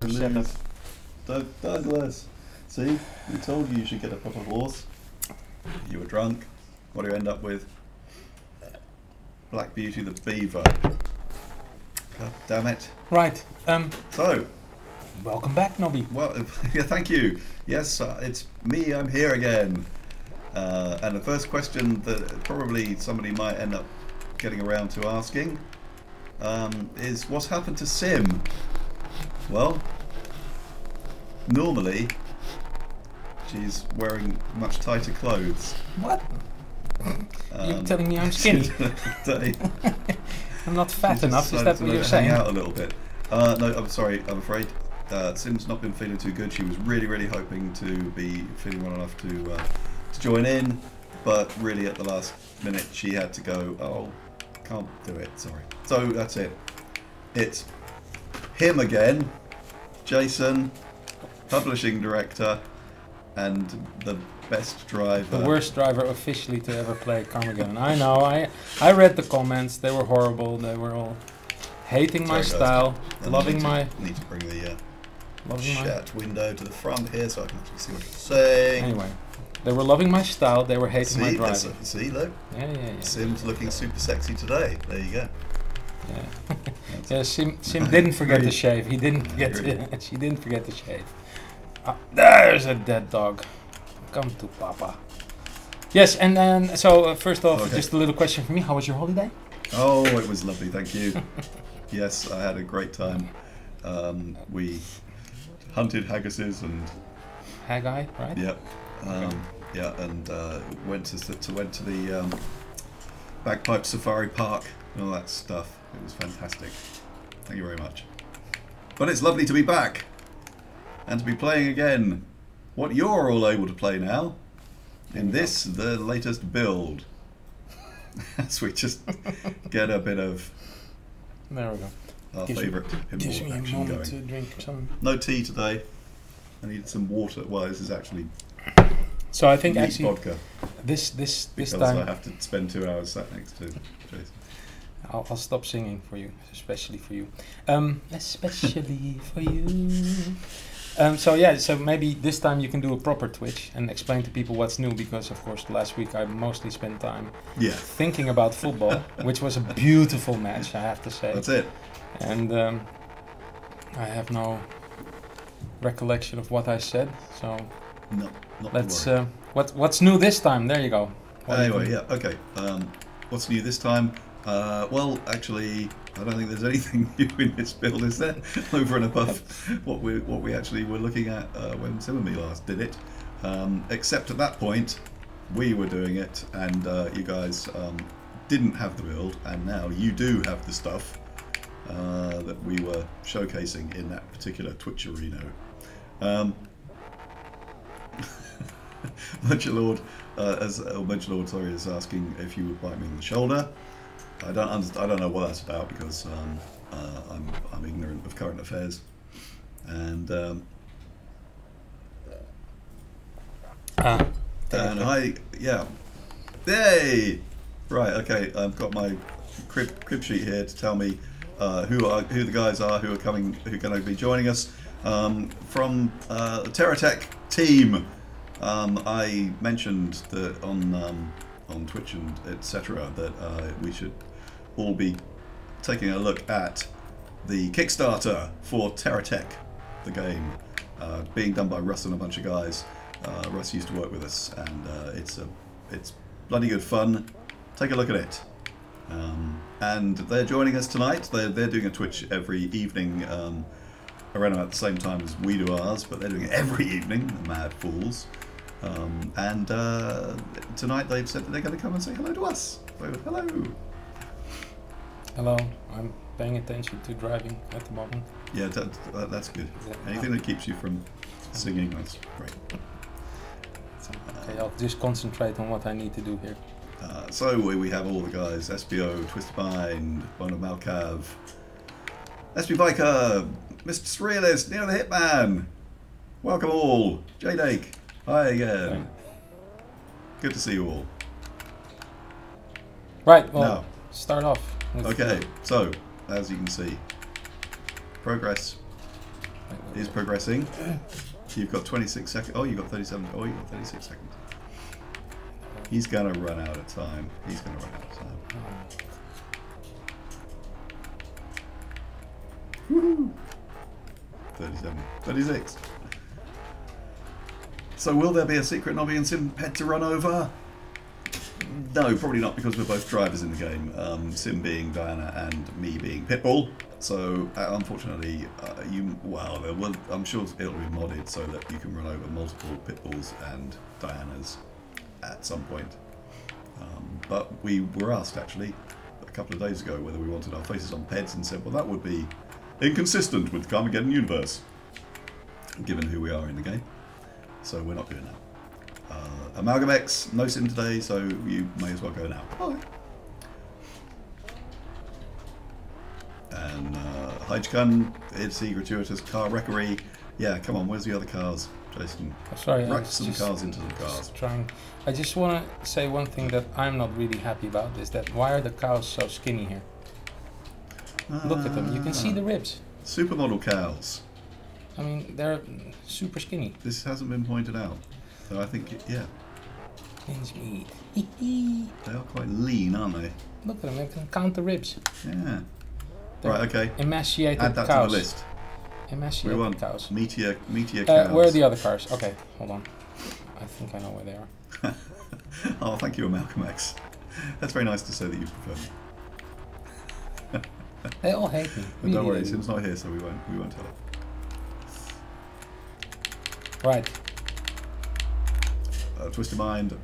lose. Douglas, see, we told you should get a proper horse. You were drunk. What do you end up with? Black Beauty the Beaver. God damn it. Right. So, welcome back, Nobby. well, yeah, thank you. Yes, it's me. I'm here again. And the first question that probably somebody might end up getting around to asking is, what's happened to Sim? Well, normally she's wearing much tighter clothes. What? You're telling me I'm skinny? I'm not fat enough, is that what you're saying? Hang out a little bit. No, I'm sorry, I'm afraid. Sim's not been feeling too good. She was really hoping to be feeling well enough to join in, but really at the last minute she had to go, oh, can't do it, sorry. So that's it. It's him again, Jason, publishing director, and the best driver. The worst driver officially to ever play Carmageddon. I know, I read the comments, they were horrible, they were all hating my style, loving my... Need to bring the chat window to the front here so I can actually see what you're saying. Anyway, they were loving my style, they were hating my driving. See, look. Yeah. Sim's looking super sexy today. There you go. Yeah. Yeah, Sim didn't forget to shave. He didn't forget to, she didn't forget to shave. There's a dead dog. Come to Papa. Yes, and then, so first off, just a little question for me. How was your holiday? Oh, it was lovely, thank you. Yes, I had a great time. We hunted haggises and... Haggai, right? Yep. Yeah, and went to the Bagpipe Safari Park and all that stuff. It was fantastic. Thank you very much. But it's lovely to be back and to be playing again what you're all able to play now in this, the latest build. As we just get a bit of there we go. Our favourite pinball action going. To drink some. No tea today. I need some water. Well, this is actually so I think actually vodka. This because time I have to spend 2 hours sat next to Jason. I'll stop singing for you, especially for you. Especially for you. So yeah, so maybe this time you can do a proper Twitch and explain to people what's new, because of course last week I mostly spent time thinking about football, which was a beautiful match, I have to say. That's it. And I have no recollection of what I said, so no, let's what's new this time? There you go. Anyway, yeah, okay. What's new this time? Well, actually, I don't think there's anything new in this build, is there? Over and above what we actually were looking at when Sim and me last did it. Except at that point, we were doing it, and you guys didn't have the build, and now you do have the stuff that we were showcasing in that particular Twitch arena. Lord is asking if you would bite me on the shoulder. I don't know what that's about, because I'm ignorant of current affairs, and yay, right, okay. I've got my crib sheet here to tell me who the guys are who are going to be joining us from the TerraTech team. I mentioned that on Twitch and etc. that we should all be taking a look at the Kickstarter for TerraTech, the game, being done by Russ and a bunch of guys. Russ used to work with us, and it's bloody good fun. Take a look at it. And they're joining us tonight. They're doing a Twitch every evening, around about the same time as we do ours, but they're doing it every evening, the mad fools. And tonight they've said that they're going to come and say hello to us. So, hello. Hello. I'm paying attention to driving at the moment. Yeah, that's good. Anything that keeps you from singing, that's great. Okay, I'll just concentrate on what I need to do here. So we have all the guys: SBO, Twisted Mind, Bono Malcav, SB Biker, Mr. Surrealist, Neo the Hitman. Welcome all. J-Dake. Hi again. Good to see you all. Right, well, now, start off. Okay, so, as you can see, progress is progressing. You've got 26 seconds. Oh, you've got 37. Oh, you've got 36 seconds. He's going to run out of time. He's going to run out of time. Woohoo! 37. 36. So will there be a secret Nobby and Sim pet to run over? No, probably not, because we're both drivers in the game. Sim being Diana and me being Pitbull. So unfortunately, I'm sure it'll be modded so that you can run over multiple Pitbulls and Dianas at some point. But we were asked actually a couple of days ago whether we wanted our faces on peds, and said, well, that would be inconsistent with the Carmageddon universe, given who we are in the game. So we're not doing that. Amalgamex, no Sim today, so you may as well go now. Bye. And Heichkan, it's the gratuitous car wreckery. Yeah, come on, where's the other cars, Jason? Oh, sorry, Wreck some cars into the cars. Just trying. I just want to say one thing that I'm not really happy about, is that why are the cows so skinny here? Look at them, you can see the ribs. Supermodel cows. I mean, they're super skinny. This hasn't been pointed out, so I think, yeah. Mince meat. They are quite lean, aren't they? Look at them, they can count the ribs. Yeah. They're right, okay. Emaciated Add that cows. to the list. Emaciated We want cows. meteor cows. Where are the other cars? Okay, hold on. I think I know where they are. Oh, thank you, Malcolm X. That's very nice to say that you prefer me. They all hate me. But don't worry, Sim's not here, so we won't tell her. Right. Twisted Mind.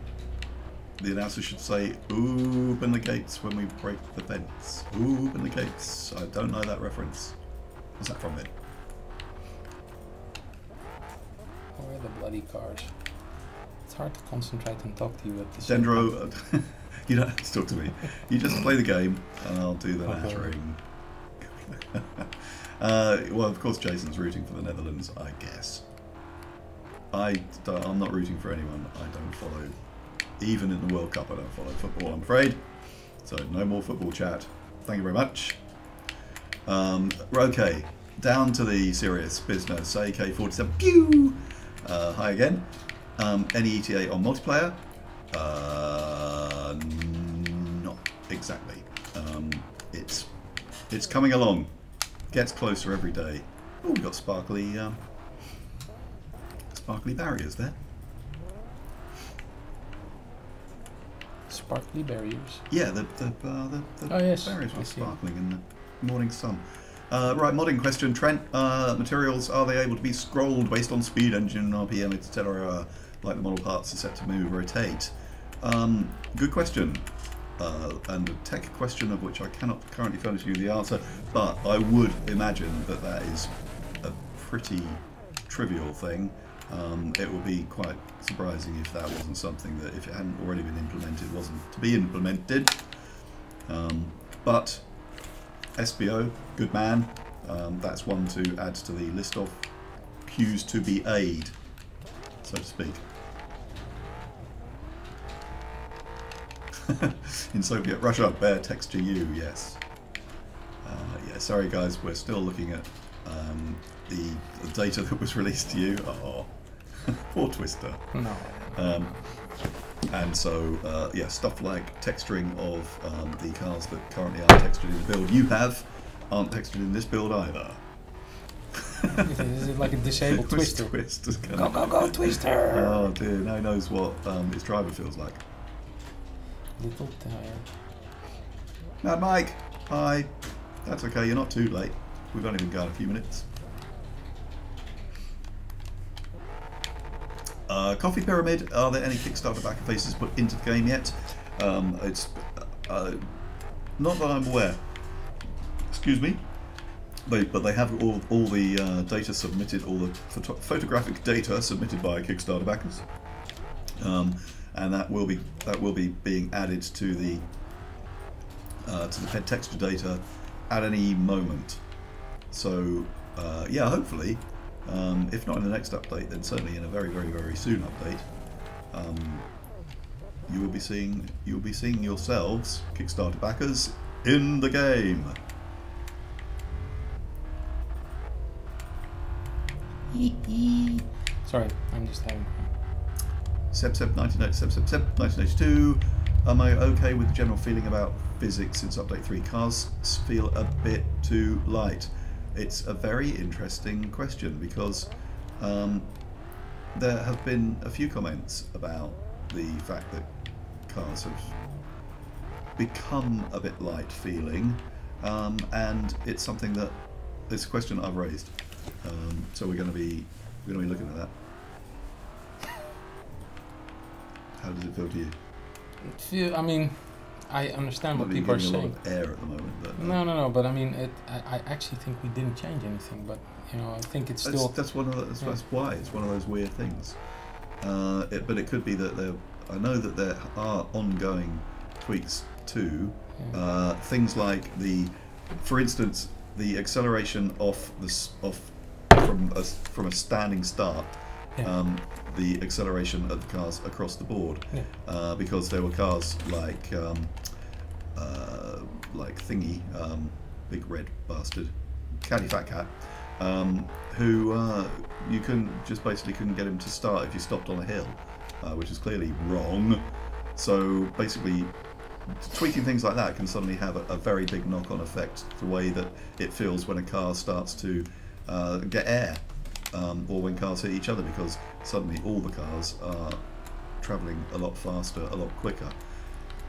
The announcer should say, open the gates when we break the fence. Open the gates. I don't know that reference. What's that from then? Where are the bloody cars? It's hard to concentrate and talk to you at this. Dendro, you don't have to talk to me. You just play the game and I'll do the nattering. Well, of course Jason's rooting for the Netherlands, I guess. I'm not rooting for anyone. I don't follow, even in the World Cup, I don't follow football, I'm afraid. So no more football chat. Thank you very much. Okay, down to the serious business. AK-47, pew! Hi again. Any ETA on multiplayer? Not exactly. It's coming along. Gets closer every day. Oh, we've got sparkly barriers there. Sparkly barriers. Yeah, the oh, yes. barriers were sparkling in the morning sun. Right, modding question, Trent. Materials, are they able to be scrolled based on speed, engine, RPM, etc., like the model parts are set to move, rotate? Good question. And a tech question of which I cannot currently furnish you the answer, but I would imagine that that is a pretty trivial thing. It would be quite surprising if that wasn't something that, if it hadn't already been implemented, wasn't to be implemented. But SBO, good man. That's one to add to the list of cues to be aid, so to speak. In Soviet Russia, bear texture you, yes. Yeah, sorry guys, we're still looking at the data that was released to you. Oh, poor Twister. No. And so, yeah, stuff like texturing of the cars that currently aren't textured in the build you have aren't textured in this build either. Is it like a disabled Twister? Go, Twister! Oh dear, now he knows what his driver feels like. Little tire. Mad Mike, hi. That's okay, you're not too late. We've only been going a few minutes. Coffee Pyramid, are there any Kickstarter backer faces put into the game yet? It's not that I'm aware. Excuse me. But they have all the data submitted, all the photographic data submitted by Kickstarter backers, and that will be being added to the ped texture data at any moment. So yeah, hopefully, if not in the next update, then certainly in a very, very, very soon update, you will be seeing yourselves, Kickstarter backers, in the game. Sorry, I'm just having fun. Seb 1982. Am I okay with the general feeling about physics since update 3? Cars feel a bit too light. It's a very interesting question because there have been a few comments about the fact that cars have become a bit light feeling, and it's something that it's a question I've raised. So we're going to be looking at that. How does it feel to you? I mean, I understand what people are saying. A lot of air at the moment. But, no. But I mean, I actually think we didn't change anything. But you know, I think it's still. That's one of the, that's why it's one of those weird things. But it could be that there. I know that there are ongoing tweaks too. Yeah. Things like for instance, the acceleration from a standing start. Yeah. The acceleration of the cars across the board, because there were cars like Thingy, big red bastard, Caddy Fat Cat, who you basically couldn't get him to start if you stopped on a hill, which is clearly wrong. So basically, tweaking things like that can suddenly have a very big knock-on effect the way that it feels when a car starts to get air. Or when cars hit each other, because suddenly all the cars are travelling a lot faster, a lot quicker.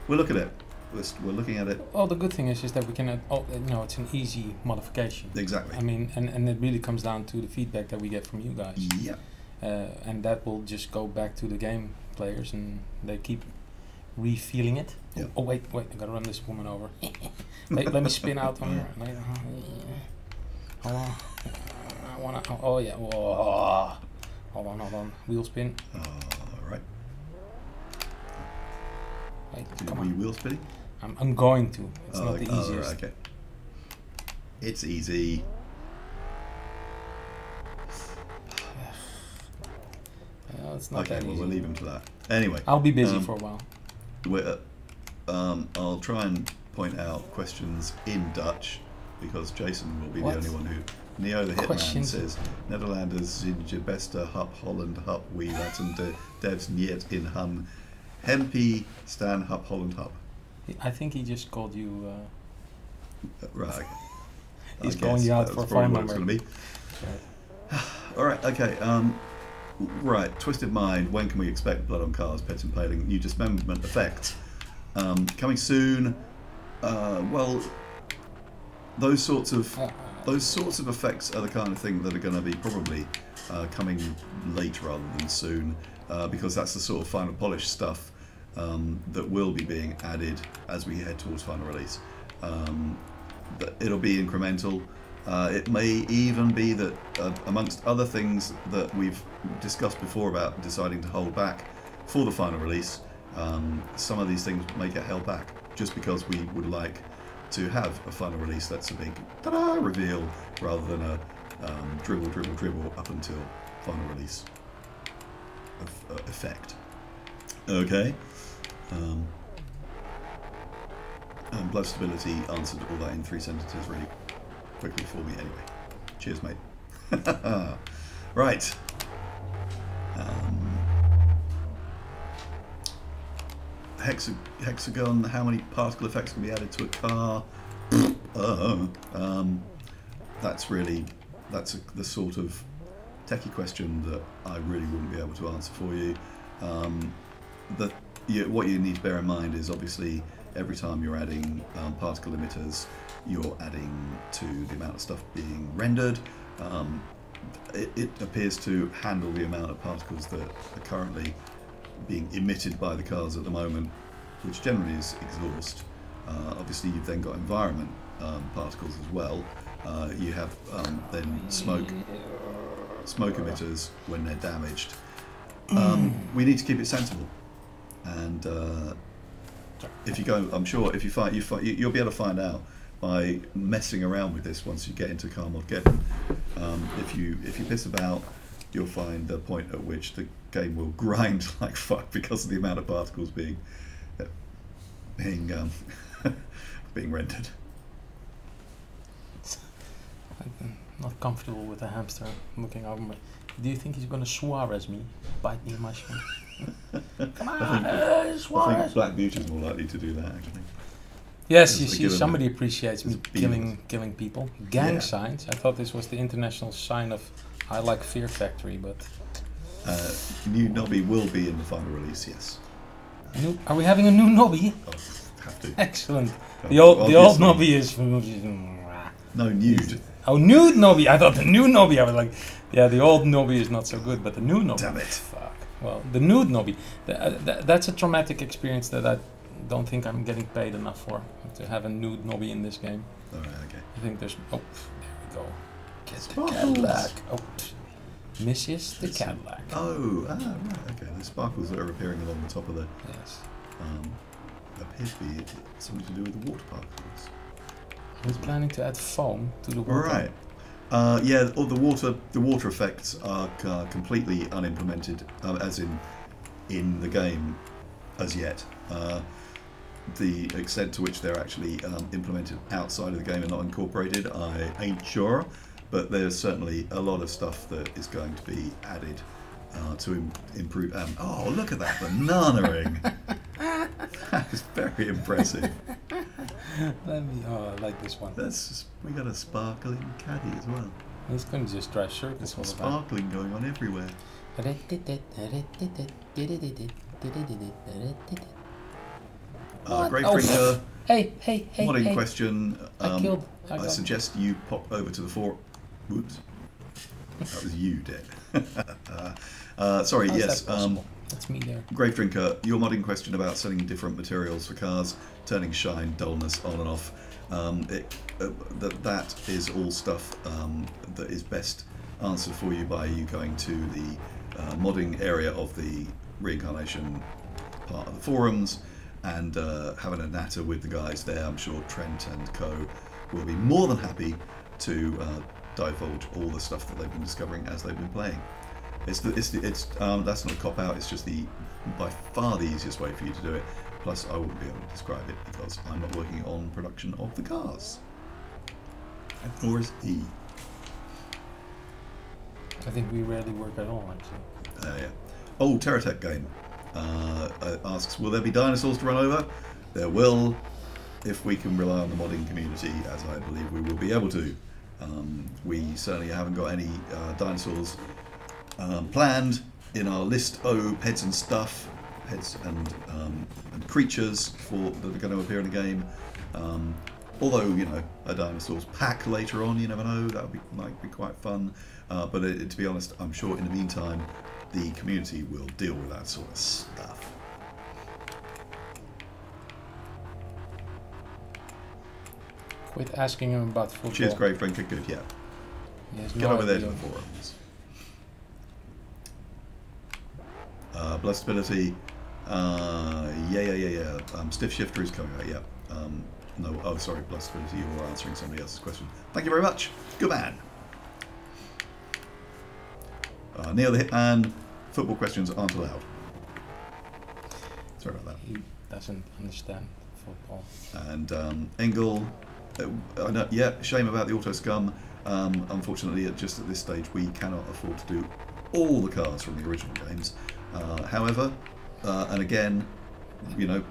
We'll look at it. We're looking at it. Well, the good thing is that we can, it's an easy modification. Exactly. I mean, and it really comes down to the feedback that we get from you guys. Yeah. And that will just go back to the game players, and they keep re-feeling it. Yeah. Oh wait, I gotta run this woman over. let me spin out on her. Hold on. Oh yeah. Whoa. Hold on. Wheel spin. Alright. Wait, Are you wheel spinning? I'm going to. It's not the easiest. Right, okay. It's easy. Well, it's not that Okay, well easy. we'll leave him to that. Anyway. I'll be busy for a while. I'll try and point out questions in Dutch, because Jason will be the only one who... Neo the Hitman says, Nederlanders zijn je beste hap Holland hap wie laten de devs niet in hun hempie staan hap Holland hap. I think he just called you... Right. He's calling you out for a phone number. It's Alright, okay. Right, Twisted Mind, when can we expect Blood on Cars, Pets Impaling, new dismemberment effects? Coming soon. Well, those sorts of effects are the kind of thing that are going to be probably coming late rather than soon, because that's the sort of final polish stuff that will be being added as we head towards final release. It'll be incremental. It may even be that, amongst other things that we've discussed before about deciding to hold back for the final release, some of these things may get held back just because we would like to have a final release that's a big ta-da reveal rather than a dribble up until final release effect. Okay. Blood Stability answered all that in 3 sentences really quickly for me anyway. Cheers, mate. Right. Hexagon, how many particle effects can be added to a car? That's the sort of techie question that I really wouldn't be able to answer for you. What you need to bear in mind is obviously every time you're adding particle emitters, you're adding to the amount of stuff being rendered. It appears to handle the amount of particles that are currently being emitted by the cars at the moment, which generally is exhaust. Obviously you've then got environment particles as well. You have then smoke emitters when they're damaged. We need to keep it sensible, and if you go, I'm sure if you'll be able to find out by messing around with this once you get into Carmageddon. If you piss about, you'll find the point at which the game will grind like fuck because of the amount of particles being rendered. not comfortable with the hamster looking over me. Do you think he's going to Suarez me? Bite me in my shin? Come on, I Suarez! think Black Beauty's more likely to do that, actually. Yes, you It's see, given somebody appreciates me being- killing people. Gang Yeah. signs. I thought this was the international sign of I like Fear Factory, but New Nobby will be in the final release, yes. are we having a new Nobby? Oh, have to. Excellent. The old Obviously. Nobby is No, nude. oh, nude Nobby. I thought the new Nobby. I was like, yeah, the old Nobby is not so good, but the new Nobby. Damn it. Fuck. Well, the nude Nobby. That's a traumatic experience that I don't think I'm getting paid enough for, to have a nude Nobby in this game. Alright, okay. I think there's... Oh, there we go. Get the Sparkles. Cadillac. Oh, Mrs. the Cadillac. Oh, right, okay. The sparkles that are appearing along the top of the Yes. appear to be something to do with the water particles. I was planning to add foam to the water. Right. Yeah, all the water effects are completely unimplemented, as in the game as yet. The extent to which they're actually implemented outside of the game and not incorporated, I ain't sure, but there's certainly a lot of stuff that is going to be added to improve. Oh, look at that banana ring! That is very impressive. Oh, I like this one. We got a sparkling caddy as well. It's going to just drive There's circles some all the time. sparkling going on everywhere. Great Oh, Drinker, Hey, modding hey. question. I I suggest you pop over to the forum. Whoops. That was you, Dick. Sorry, How's yes. that possible? That's me there. Grave Drinker, your modding question about setting different materials for cars, turning shine, dullness on and off. That is all stuff that is best answered for you by you going to the modding area of the Reincarnation part of the forums and having a natter with the guys there. I'm sure Trent and co will be more than happy to divulge all the stuff that they've been discovering as they've been playing. That's not a cop out. It's just by far the easiest way for you to do it. Plus, I wouldn't be able to describe it because I'm not working on production of the cars, nor is he. I think we rarely work at all, actually. Yeah. Oh, Terratech game asks, will there be dinosaurs to run over? There will, if we can rely on the modding community, as I believe we will be able to. We certainly haven't got any dinosaurs planned in our list of pets and stuff, pets and creatures that are going to appear in the game. Although, you know, a dinosaurs pack later on, you never know, that might be quite fun. But to be honest, I'm sure in the meantime, the community will deal with that sort of stuff. Quit asking him about football. Cheers, Grave Drinker. Good, yeah. He has Get no over there to idea. the forums. Blastability. Yeah. Stiff Shifter is coming out, yeah. No, oh, sorry, Blastability, you're answering somebody else's question. Thank you very much. Good man. Neil the Hitman, football questions aren't allowed. Sorry about that. He doesn't understand football. And Engel, yeah, shame about the auto scum. Unfortunately, just at this stage, we cannot afford to do all the cars from the original games. However, and again, you know,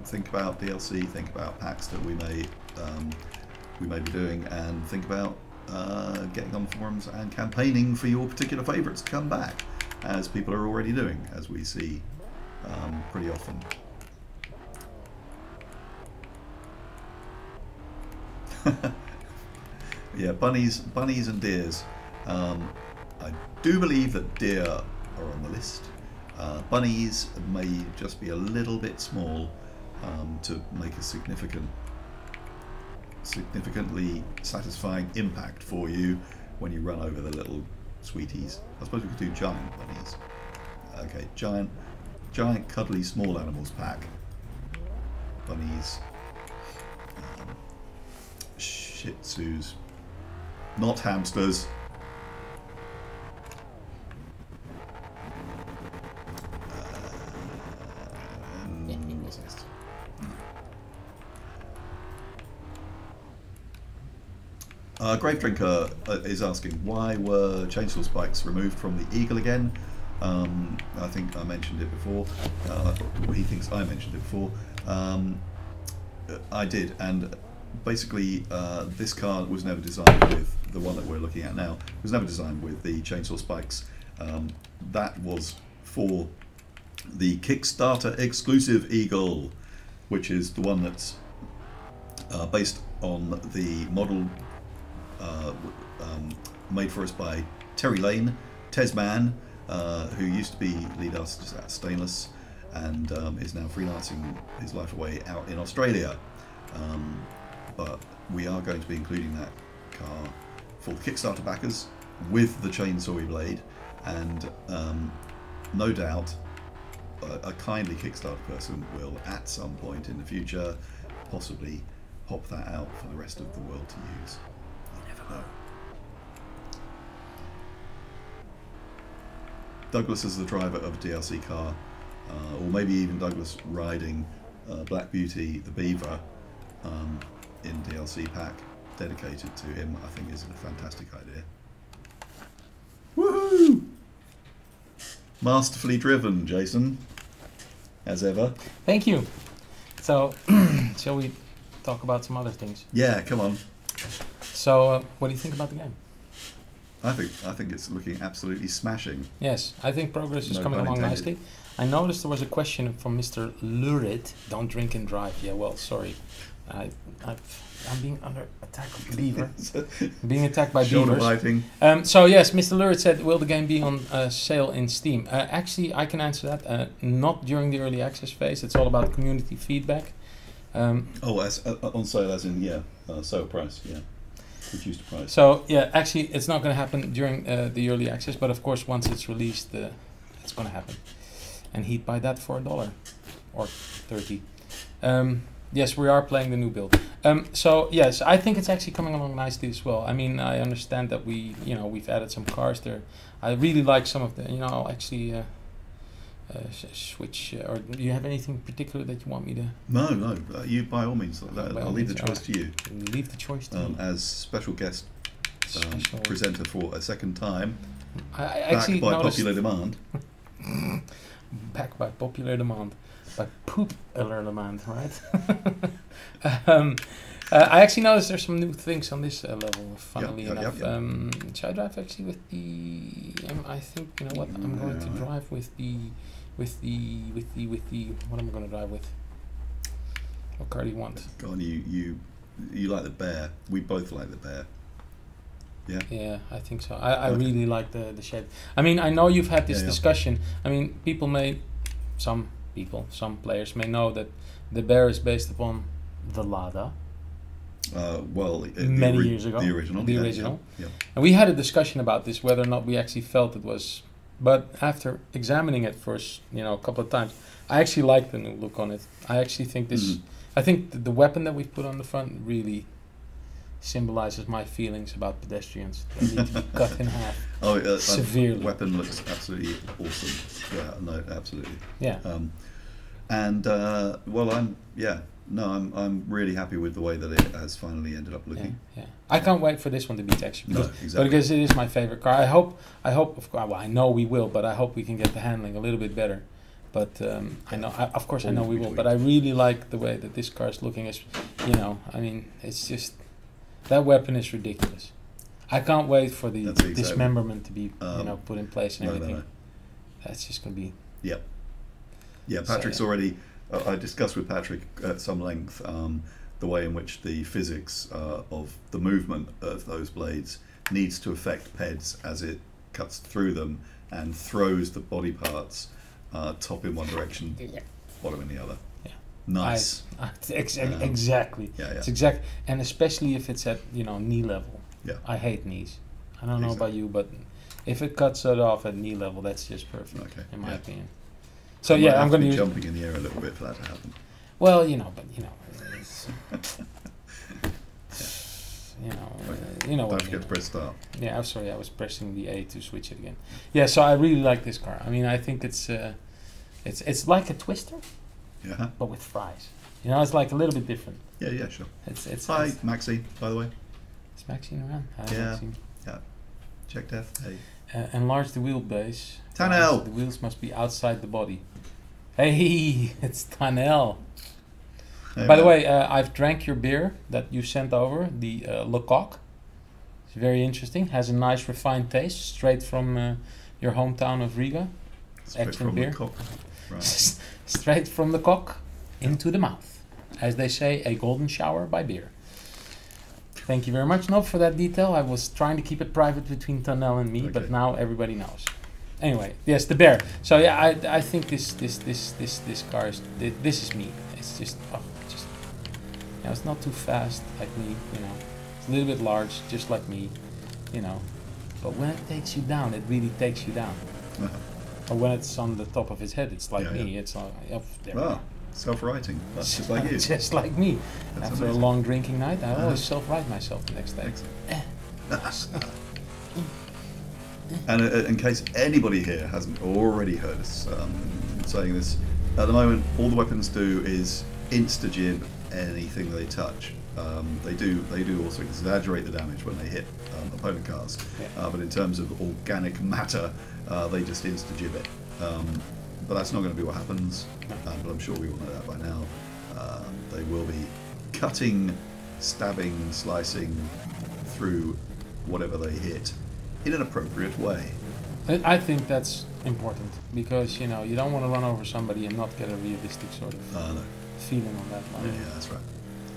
think about DLC, think about packs that we may be doing, and think about getting on the forums and campaigning for your particular favourites to come back, as people are already doing, as we see pretty often. Yeah, bunnies and deers. I do believe that deer are on the list. Bunnies may just be a little bit small to make a significantly satisfying impact for you when you run over the little sweeties. I suppose we could do giant bunnies. Okay, giant cuddly small animals pack. Bunnies. Shih Tzus. Not hamsters. What's next? Grave Drinker is asking, why were chainsaw spikes removed from the Eagle again? I think I mentioned it before. He thinks I mentioned it before. I did, and basically this car was never designed with the one that we're looking at now. It was never designed with the chainsaw spikes. That was for the Kickstarter exclusive Eagle, which is the one that's based on the model made for us by Terry Lane, Tesman, who used to be lead artist at Stainless and is now freelancing his life away out in Australia. But we are going to be including that car for the Kickstarter backers with the chainsaw blade, and no doubt a kindly Kickstarter person will at some point in the future possibly pop that out for the rest of the world to use. You never know. Douglas is the driver of a DLC car, or maybe even Douglas riding Black Beauty, the Beaver, in DLC pack dedicated to him, I think is a fantastic idea. Woohoo! Masterfully driven, Jason, as ever. Thank you. So, shall we talk about some other things? Yeah, come on. So, what do you think about the game? I think it's looking absolutely smashing. Yes, I think progress is coming along nicely. I noticed there was a question from Mr. Lurid. Don't drink and drive. Yeah, well, sorry. I'm being under attack of beaver. Being attacked by beavers. So yes, Mr. Lurid said, will the game be on sale in Steam? Actually, I can answer that. Not during the early access phase. It's all about community feedback. As on sale as in, sale price, yeah. Reduced price. So yeah, actually it's not going to happen during the early access, but of course once it's released, it's going to happen. And he'd buy that for $1 or 30. Yes, we are playing the new build. So yes, I think it's actually coming along nicely as well. I mean, I understand that we've added some cars there. I really like some of the, I'll actually switch. Or do you have anything particular that you want me to? No. You by all means. I'll leave the choice to you. Leave the choice to you. As special guest presenter for a second time. I actually backed by popular demand. Backed by popular demand. By poop-ular demand, right? I actually noticed there's some new things on this level, funnily enough. Should I drive actually with the... I think, you know what, I'm going to drive with the... What am I going to drive with? What car do you want? Go on, you like the bear. We both like the bear. Yeah? Yeah, I think so. I really like the shape. I mean, I know you've had this discussion. I mean, some players may know that the bear is based upon the Lada. Many years ago. The original. Yeah. And we had a discussion about this, whether or not we actually felt it was... But after examining it for a couple of times, I actually like the new look on it. I actually think this... I think the weapon that we've put on the front really symbolizes my feelings about pedestrians. They need to be cut in half. Severely. The weapon looks absolutely awesome. Yeah, no, absolutely. Yeah. I'm really happy with the way that it has finally ended up looking. Yeah. I can't wait for this one to be textured. Exactly. Because it is my favorite car. I hope, of course, well, I know we will, but I hope we can get the handling a little bit better. But I know we will. But I really like the way that this car is looking. As I mean, it's just that weapon is ridiculous. I can't wait for the dismemberment to be put in place and everything. That's just gonna be. Yep. Yeah, Patrick's already. I discussed with Patrick at some length the way in which the physics of the movement of those blades needs to affect PEDs as it cuts through them and throws the body parts top in one direction, bottom in the other. Yeah. Nice. Exactly. Yeah. It's exact, and especially if it's at knee level. Yeah. I hate knees. I don't know about you, but if it cuts it off at knee level, that's just perfect in my opinion. So I'm going to use jumping in the air a little bit for that to happen. Well, it's, Don't forget to press start. Yeah, I'm sorry, I was pressing the A to switch it again. Yeah, so I really like this car. I mean, I think it's like a Twister, but with fries. It's like a little bit different. Yeah, sure. It's Hi, Maxie, by the way. Is Maxine around? Yeah. Maxine. Yeah. Check Death. Hey. Enlarge the wheelbase. Tanel! The wheels must be outside the body. Hey, it's Tanel. Hey, By the man. way, I've drank your beer that you sent over, the Lecoq. It's very interesting. Has a nice refined taste, straight from your hometown of Riga. Straight excellent from beer. the cock. Right. Straight from the cock into the mouth. As they say, a golden shower by beer. Thank you very much, Nob, for that detail. I was trying to keep it private between Tanel and me, Okay. but now everybody knows. Anyway, yes, the bear. So yeah, I think this car is this is me. It's just you know, it's not too fast like me, you know. It's a little bit large, just like me, you know. But when it takes you down, it really takes you down. Uh-huh. Or when it's on the top of his head, it's like Yeah, me. yeah. It's there. we Ah, go. self-writing. That's just like you. Just like me. That's After amazing. a long drinking night, I Uh-huh. always self-write myself the next day. Excellent. And in case anybody here hasn't already heard us saying this, at the moment all the weapons do is insta-jib anything they touch. They do also exaggerate the damage when they hit opponent cars, Yeah. but in terms of organic matter, they just insta-jib it. But that's not going to be what happens. But I'm sure we all know that by now. They will be cutting, stabbing, slicing through whatever they hit in an appropriate way. I think that's important because you know you don't want to run over somebody and not get a realistic sort of No. feeling on that line. Yeah, that's right.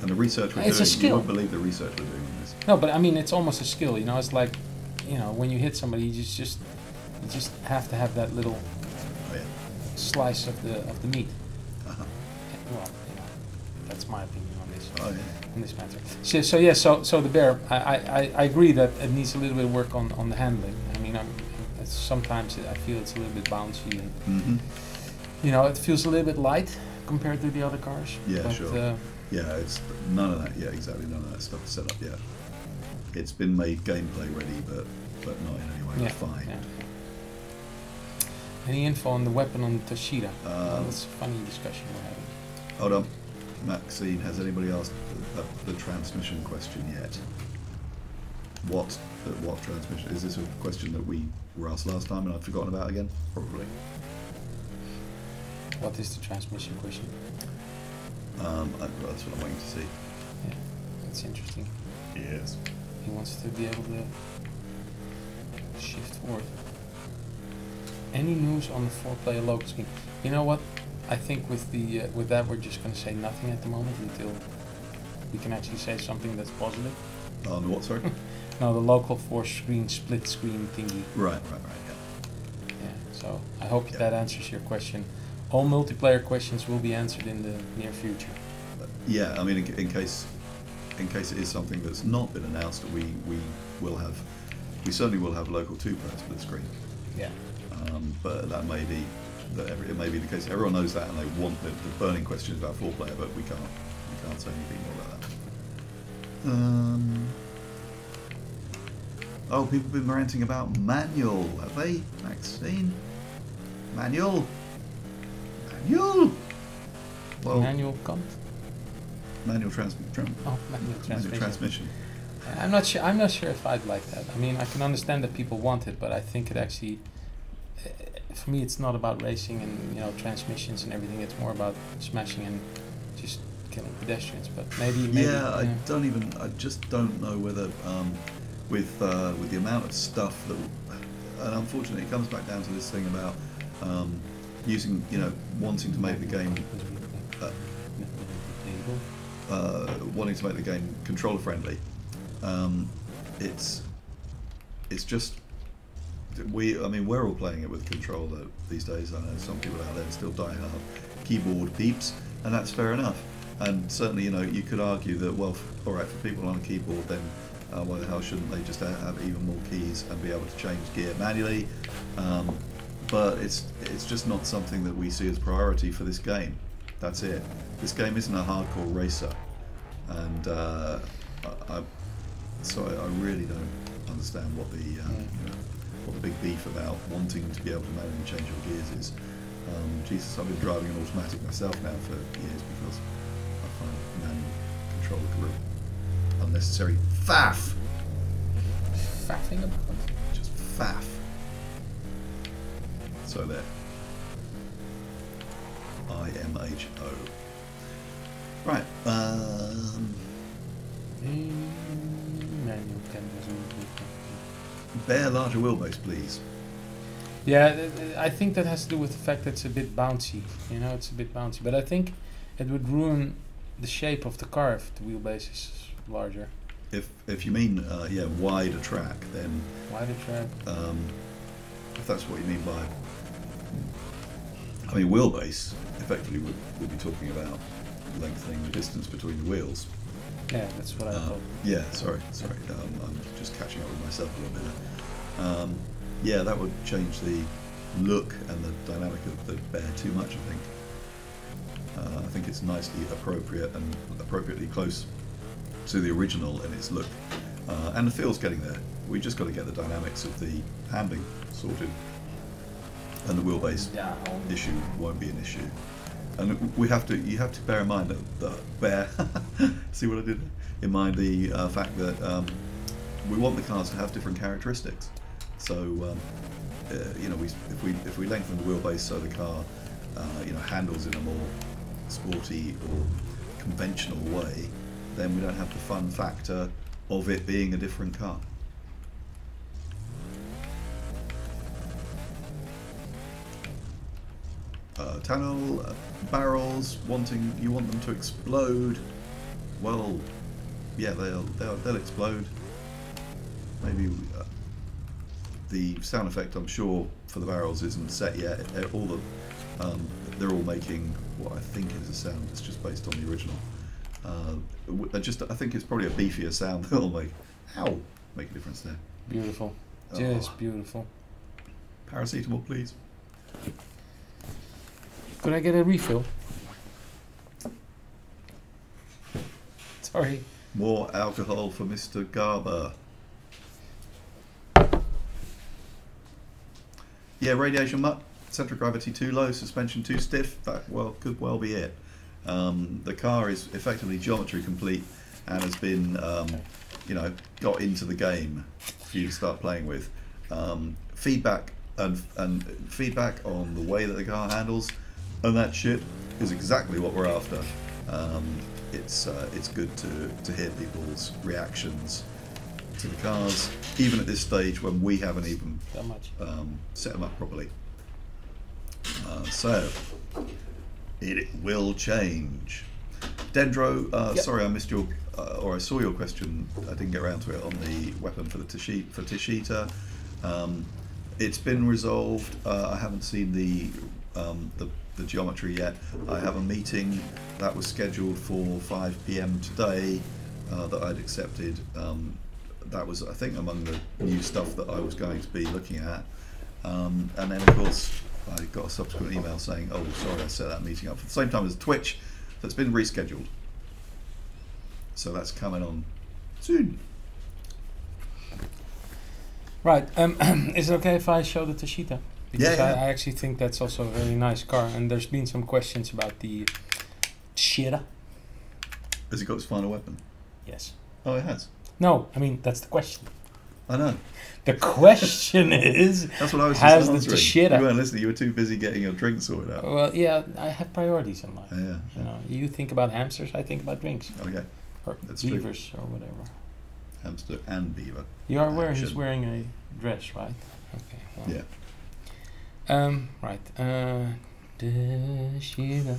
And the research we're It's a doing, you skill. won't believe the research we're doing on this. No, but I mean it's almost a skill. You know, it's like you know when you hit somebody, you just have to have that little Oh yeah. slice of the meat. Uh-huh. Well, you know, that's my opinion on this. Oh yeah. In this matter. So the bear, I agree that it needs a little bit of work on the handling. I mean, sometimes I feel it's a little bit bouncy and Mm-hmm. you know it feels a little bit light compared to the other cars. Yeah, but, sure. Yeah, it's none of that. Yeah, exactly. None of that stuff is set up yet. It's been made gameplay ready, but not in any way Yeah, refined. yeah. Any info on the weapon on Toshida? That's a funny discussion we're having. Hold on, Maxine. Has anybody asked the transmission question yet? What transmission? Is this a question that we were asked last time and I've forgotten about again? Probably. What is the transmission question? That's what I'm waiting to see. Yeah, that's interesting. Yes. He wants to be able to shift forward. Any news on the 4-player local scheme? You know what? I think with the with that we're just going to say nothing at the moment until we can actually say something that's positive. On what? Sorry. No, the local 4-screen split screen thingy. Right. Yeah. Yeah. So I hope Yeah. that answers your question. All multiplayer questions will be answered in the near future. Yeah, I mean, in case it is something that's not been announced, we certainly will have local 2-player split screen. Yeah. But that may be it may be the case. Everyone knows that, and they want the burning questions about 4-player, but we can't say anything more about that. Oh, people have been ranting about manual, have they, Maxine? Manual. Well, Manual comp? manual Oh, manual transmission. transmission. I'm not sure if I'd like that. I mean, I can understand that people want it, but I think it actually, for me, it's not about racing and you know transmissions and everything. It's more about smashing and just killing pedestrians. But maybe. Yeah, I just don't know whether with the amount of stuff that, and unfortunately, it comes back down to this thing about using, wanting to make the game. Wanting to make the game controller friendly. It's just we're all playing it with controller these days. I know some people out there still die hard keyboard peeps, and that's fair enough. And certainly, you could argue that, well, all right, for people on a keyboard, then why the hell shouldn't they just have even more keys and be able to change gear manually? But it's just not something that we see as priority for this game. That's it. This game isn't a hardcore racer, and so I really don't understand what the big beef about wanting to be able to manually change your gears is. Jesus, I've been driving an automatic myself now for years because I find manual control group unnecessary faff. faffing about. Just faff. So there. IMHO. Right. Manual cameras. Bear larger wheelbase, please. Yeah, I think that has to do with the fact that it's a bit bouncy. You know, it's a bit bouncy. But I think it would ruin the shape of the car if the wheelbase is larger. If you mean yeah, wider track, then Wider track. if that's what you mean by, I mean, wheelbase effectively would be talking about lengthening the distance between the wheels. Yeah, that's what I thought. Yeah, sorry. I'm just catching up with myself a little bit. Yeah, that would change the look and the dynamic of the Bear too much, I think. I think it's nicely appropriate and appropriately close to the original in its look. And the feel's getting there. We just got to get the dynamics of the handling sorted. And the wheelbase issue won't be an issue. And you have to bear in mind that bear, see what I did? In mind the fact that we want the cars to have different characteristics. So you know, if we lengthen the wheelbase so the car you know, handles in a more sporty or conventional way, then we don't have the fun factor of it being a different car. Tunnel barrels, you want them to explode. Well, yeah, they'll explode. Maybe the sound effect, I'm sure, for the barrels isn't set yet. All the they're all making what I think is a sound that's just based on the original. I think it's probably a beefier sound that'll make a difference there. Beautiful, just beautiful. Paracetamol, please. Could I get a refill? Sorry. More alcohol for Mr. Garber. Yeah, radiation mutt, centre of gravity too low, suspension too stiff. That could well be it. The car is effectively geometry complete and has been, you know, got into the game for you to start playing with. Feedback and feedback on the way that the car handles and that shit is exactly what we're after. It's good to hear people's reactions to the cars, even at this stage when we haven't even set them up properly. So it will change. Dendro, yep. Sorry I missed your, or I saw your question. I didn't get around to it on the weapon for the Tashita. It's been resolved. I haven't seen the geometry yet. I have a meeting that was scheduled for 5 PM today that I'd accepted. That was, I think, among the new stuff that I was going to be looking at. And then, of course, I got a subsequent email saying, oh, sorry, I set that meeting up at the same time as Twitch. That's been rescheduled. So that's coming on soon. Right. Is it okay if I show the Tashita? Because yeah. I actually think that's also a very nice car, and there's been some questions about the Tashita. Has it got its final weapon? Yes. Oh, it has? No, I mean, that's the question. I know. The question is, that's what I was has just the answering. Tashita... You weren't listening, you were too busy getting your drinks sorted out. Well, yeah, I have priorities in life. Yeah. You know, you think about hamsters, I think about drinks. Okay. Or that's beavers, true. or whatever. Hamster and beaver. You are aware he's wearing a dress, right? Okay. Well. Yeah. Right. Tashita.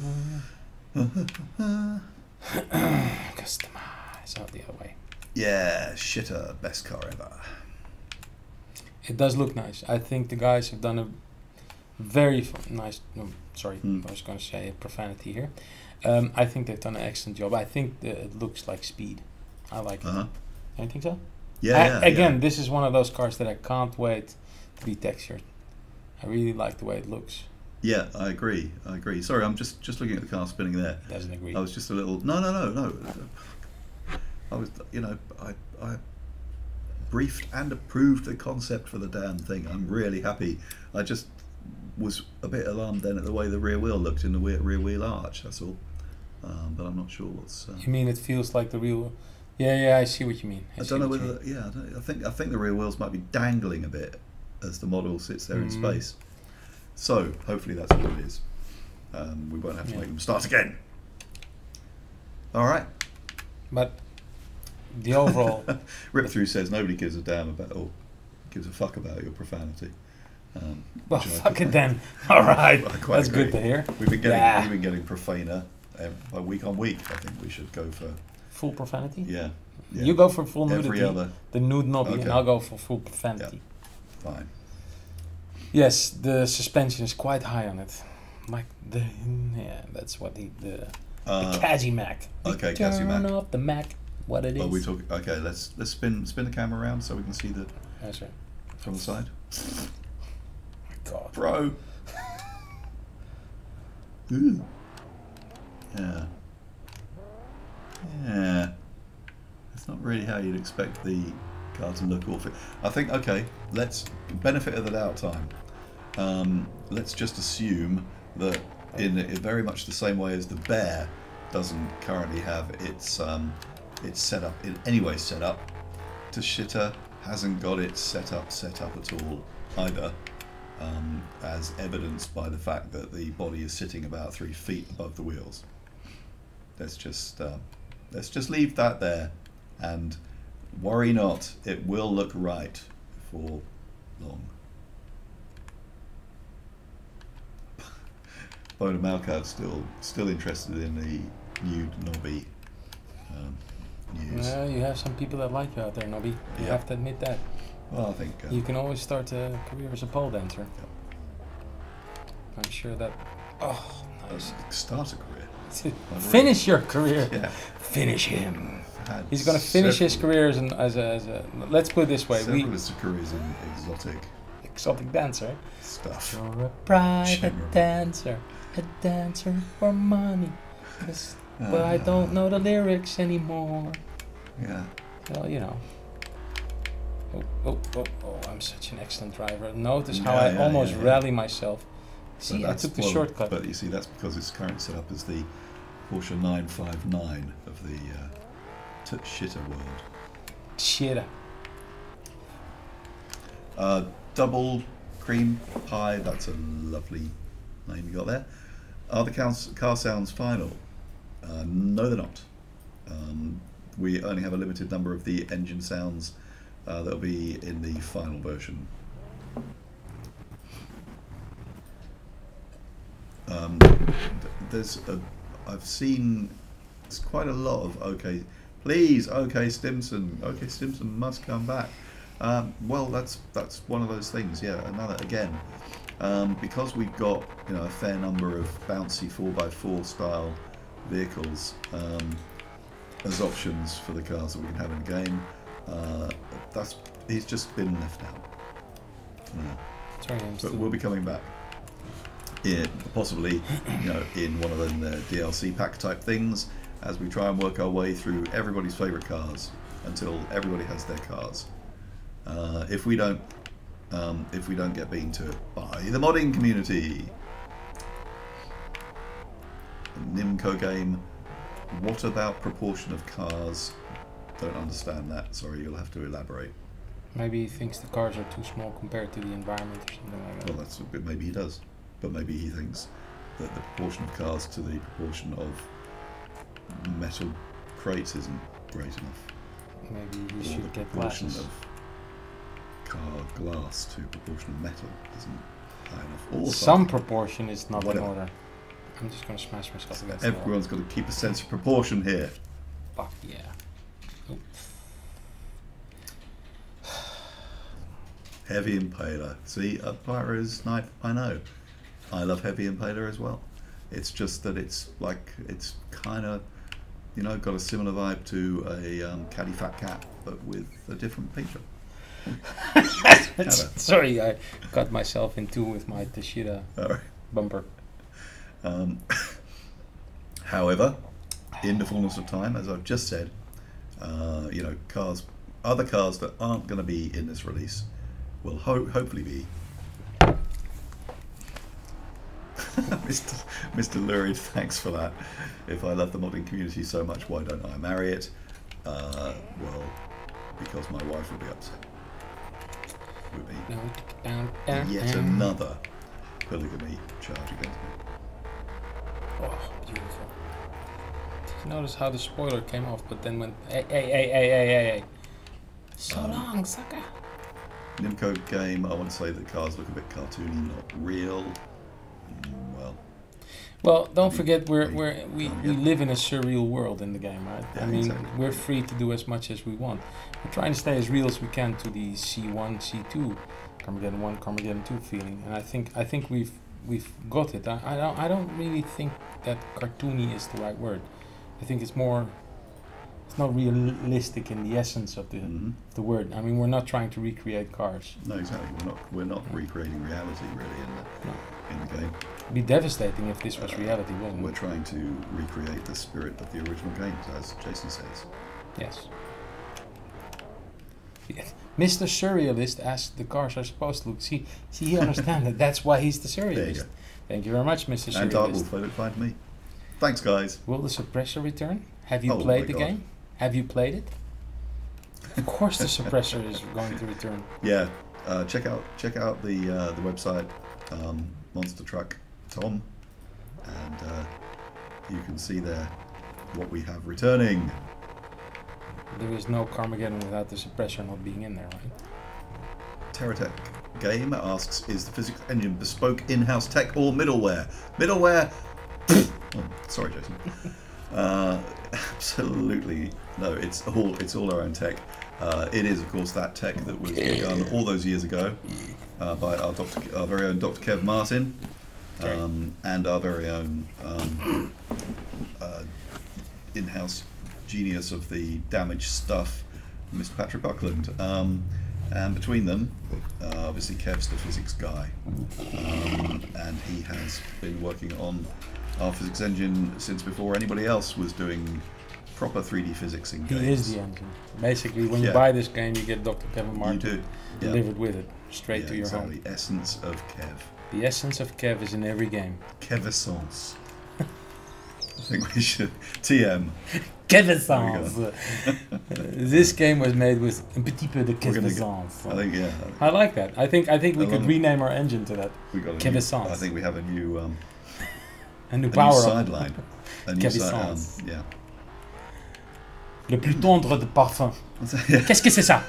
Customize out the other way. Yeah, shitter, best car ever. It does look nice. I think the guys have done a very nice. No, sorry, I was going to say profanity here. I think they've done an excellent job. I think it looks like speed. I like it. Don't you think so? Yeah. Again, this is one of those cars that I can't wait to be textured. I really like the way it looks. Yeah, I agree. Sorry, I'm just looking at the car spinning there. Doesn't agree. I was just a little. No. I was, you know, I briefed and approved the concept for the damn thing. I'm really happy. I just was a bit alarmed then at the way the rear wheel looked in the rear wheel arch. That's all. But I'm not sure what's. You mean it feels like the Yeah, I see what you mean. I don't know whether. Yeah, I think the rear wheels might be dangling a bit as the model sits there in space. So hopefully that's what it is. We won't have to make them start again. All right. But the overall Rip Through says nobody gives a damn about or gives a fuck about your profanity. Well, fuck it then. All right, that's agree. good to hear. We've been getting profaner week on week. I think we should go for full profanity. Yeah. You go for full nudity. Every other. The nude nobby, and I'll go for full profanity. Yeah. Fine. Yes, the suspension is quite high on it. Like that's what the Kazi Mac. Okay, Kazi Mac. Turn off the Mac. What it is? Oh, we talk. Okay, let's spin the camera around so we can see the. That's right. From the side. God. Bro. Ooh. Yeah. Yeah. It's not really how you'd expect the car to look or fit. I think, okay, let's, benefit of the doubt time. Let's just assume that in very much the same way as the Bear doesn't currently have its setup in any way set up, Tashita hasn't got it set up at all either. As evidenced by the fact that the body is sitting about 3 feet above the wheels. Let's just leave that there, and worry not. It will look right before long. Bona Malcad's still interested in the nude Nobby news. Well, you have some people that like you out there, Nobby. You have to admit that. Well, I think you can always start a career as a pole dancer. Yep. I'm sure that. Oh, nice. Start a career. Finish your career. Yeah. Finish him. He's going to finish his career as a. Let's put it this way. Several careers in exotic dancer stuff. You're a private dancer, a dancer for money. But I don't know the lyrics anymore. Yeah. Well, you know. Oh, I'm such an excellent driver. Notice how I almost rally myself. See, I took the shortcut. But you see, that's because it's currently set up as the Porsche 959 of the shitter world. Shitter. Double cream pie, that's a lovely name you got there. Are the car sounds final? No, they're not. We only have a limited number of the engine sounds that'll be in the final version. I've seen quite a lot of please, OK Stimson must come back. Well, that's one of those things. Yeah, because we've got a fair number of bouncy 4x4 style vehicles as options for the cars that we can have in the game. He's just been left out. But we'll be coming back. Possibly, in one of them DLC pack type things, as we try and work our way through everybody's favourite cars until everybody has their cars. If we don't get beaten to it by the modding community. Nimco game. What about proportion of cars? Don't understand that. Sorry, you'll have to elaborate. Maybe he thinks the cars are too small compared to the environment or something like that. Well, maybe he does. But maybe he thinks that the proportion of cars to the proportion of metal crates isn't great enough. Maybe he should get glasses. Of car glass to proportion of metal isn't high enough. Or some proportion is not in order. I'm just going to smash myself against the wall. Everyone's got to keep a sense of proportion here. Fuck yeah. Heavy Impaler. See, Pyro is knife. I know. I love Heavy Impaler as well. It's just that it's kind of, got a similar vibe to a Caddy Fat Cat, but with a different paint job. Sorry, I got myself in two with my Tashita bumper. However, in the fullness of time, as I've just said, other cars that aren't going to be in this release will hopefully be. Mr. Lurid, thanks for that. If I love the modding community so much, why don't I marry it? Well, because my wife would be upset with me. Yet another polygamy charge against me. Oh, beautiful. Did you notice how the spoiler came off, but then went, hey. So long, sucker. Nimco game, I want to say that cars look a bit cartoony, not real. Well, don't forget we live in a surreal world in the game, right? Yeah, I mean, exactly. we're free to do as much as we want. We're trying to stay as real as we can to the C1, C2, Carmageddon 1, Carmageddon 2 feeling, and I think we've got it. I don't really think that cartoony is the right word. I think it's not realistic in the essence of the word. I mean, we're not trying to recreate cars. No, exactly. We're not recreating reality really in the game. It'd be devastating if this was reality, wasn't We're it? trying to recreate the spirit of the original games, as Jason says. Yes. Mr. Surrealist, as the cars are supposed to look. See, he understands that. That's why he's the surrealist. There you go. Thank you very much, Mr. And Dark Surrealist. Wolf, they look fine to me. Thanks, guys. Will the suppressor return? Have you Oh played my the God. game? Have you played it? Of course, the suppressor is going to return. Yeah, check out the website, Monster Truck Tom, and you can see there what we have returning. There is no Carmageddon without the suppressor not being in there, right? Teratech Game asks, is the physics engine bespoke in-house tech or middleware? Middleware. Oh, sorry, Jason. Absolutely no. It's all our own tech. It is, of course, that tech that was begun all those years ago by our very own Dr. Kev Martin, and our very own in-house genius of the damaged stuff, Mr. Patrick Buckland. And between them, obviously Kev's the physics guy, and he has been working on our physics engine since before anybody else was doing proper 3D physics in games. He is the engine. Basically, when you buy this game, you get Dr. Kevin Martin delivered with it, straight to your home. The essence of Kev. The essence of Kev is in every game. Kevessence. I think we should... TM. Kevessence. This game was made with un petit peu de Kevessence. I think, yeah. I like that. I think we could rename our engine to that. Kevessence. I think we have a new power sideline. A new Kevessence. yeah. Le plus tendre de parfum. Qu'est-ce que c'est ça?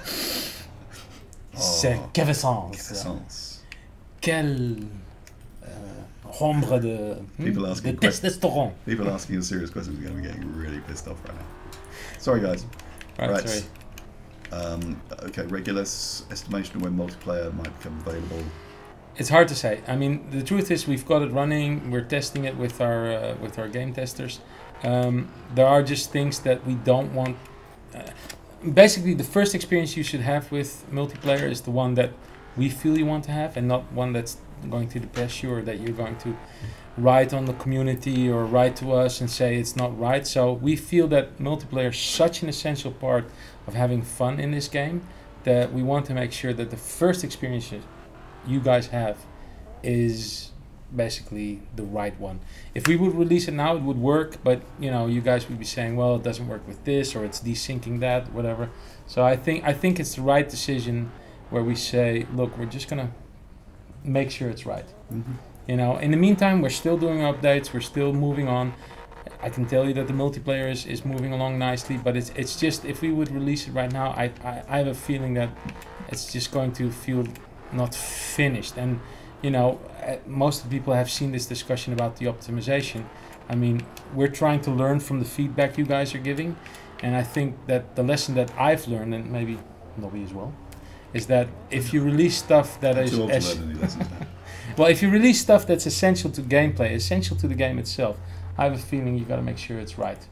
C'est Kevessence. Kevessence. Quelle ombre de testostérone. People asking us serious questions are going to be getting really pissed off right now. Sorry, guys. Right. Sorry. Okay, Regulus estimation of when multiplayer might become available. It's hard to say. I mean, the truth is we've got it running. We're testing it with our game testers. There are just things that we don't want. Basically, the first experience you should have with multiplayer is the one that we feel you want to have, and not one that's going to depress you or that you're going to write on the community or write to us and say it's not right. So we feel that multiplayer is such an essential part of having fun in this game that we want to make sure that the first experience you guys have is basically the right one. If we would release it now, it would work, but you guys would be saying, well, it doesn't work with this, or it's desyncing that, whatever. So I think it's the right decision where we say, look, we're just gonna make sure it's right. In the meantime, we're still doing updates, we're still moving on. I can tell you that the multiplayer is moving along nicely, but it's just, if we would release it right now, I have a feeling that it's just going to feel not finished. And most of the people have seen this discussion about the optimization. I mean, we're trying to learn from the feedback you guys are giving, and I think that the lesson that I've learned, and maybe Nobby as well, is that if you release stuff that is well, if you release stuff that's essential to gameplay, essential to the game itself, I have a feeling you got to make sure it's right.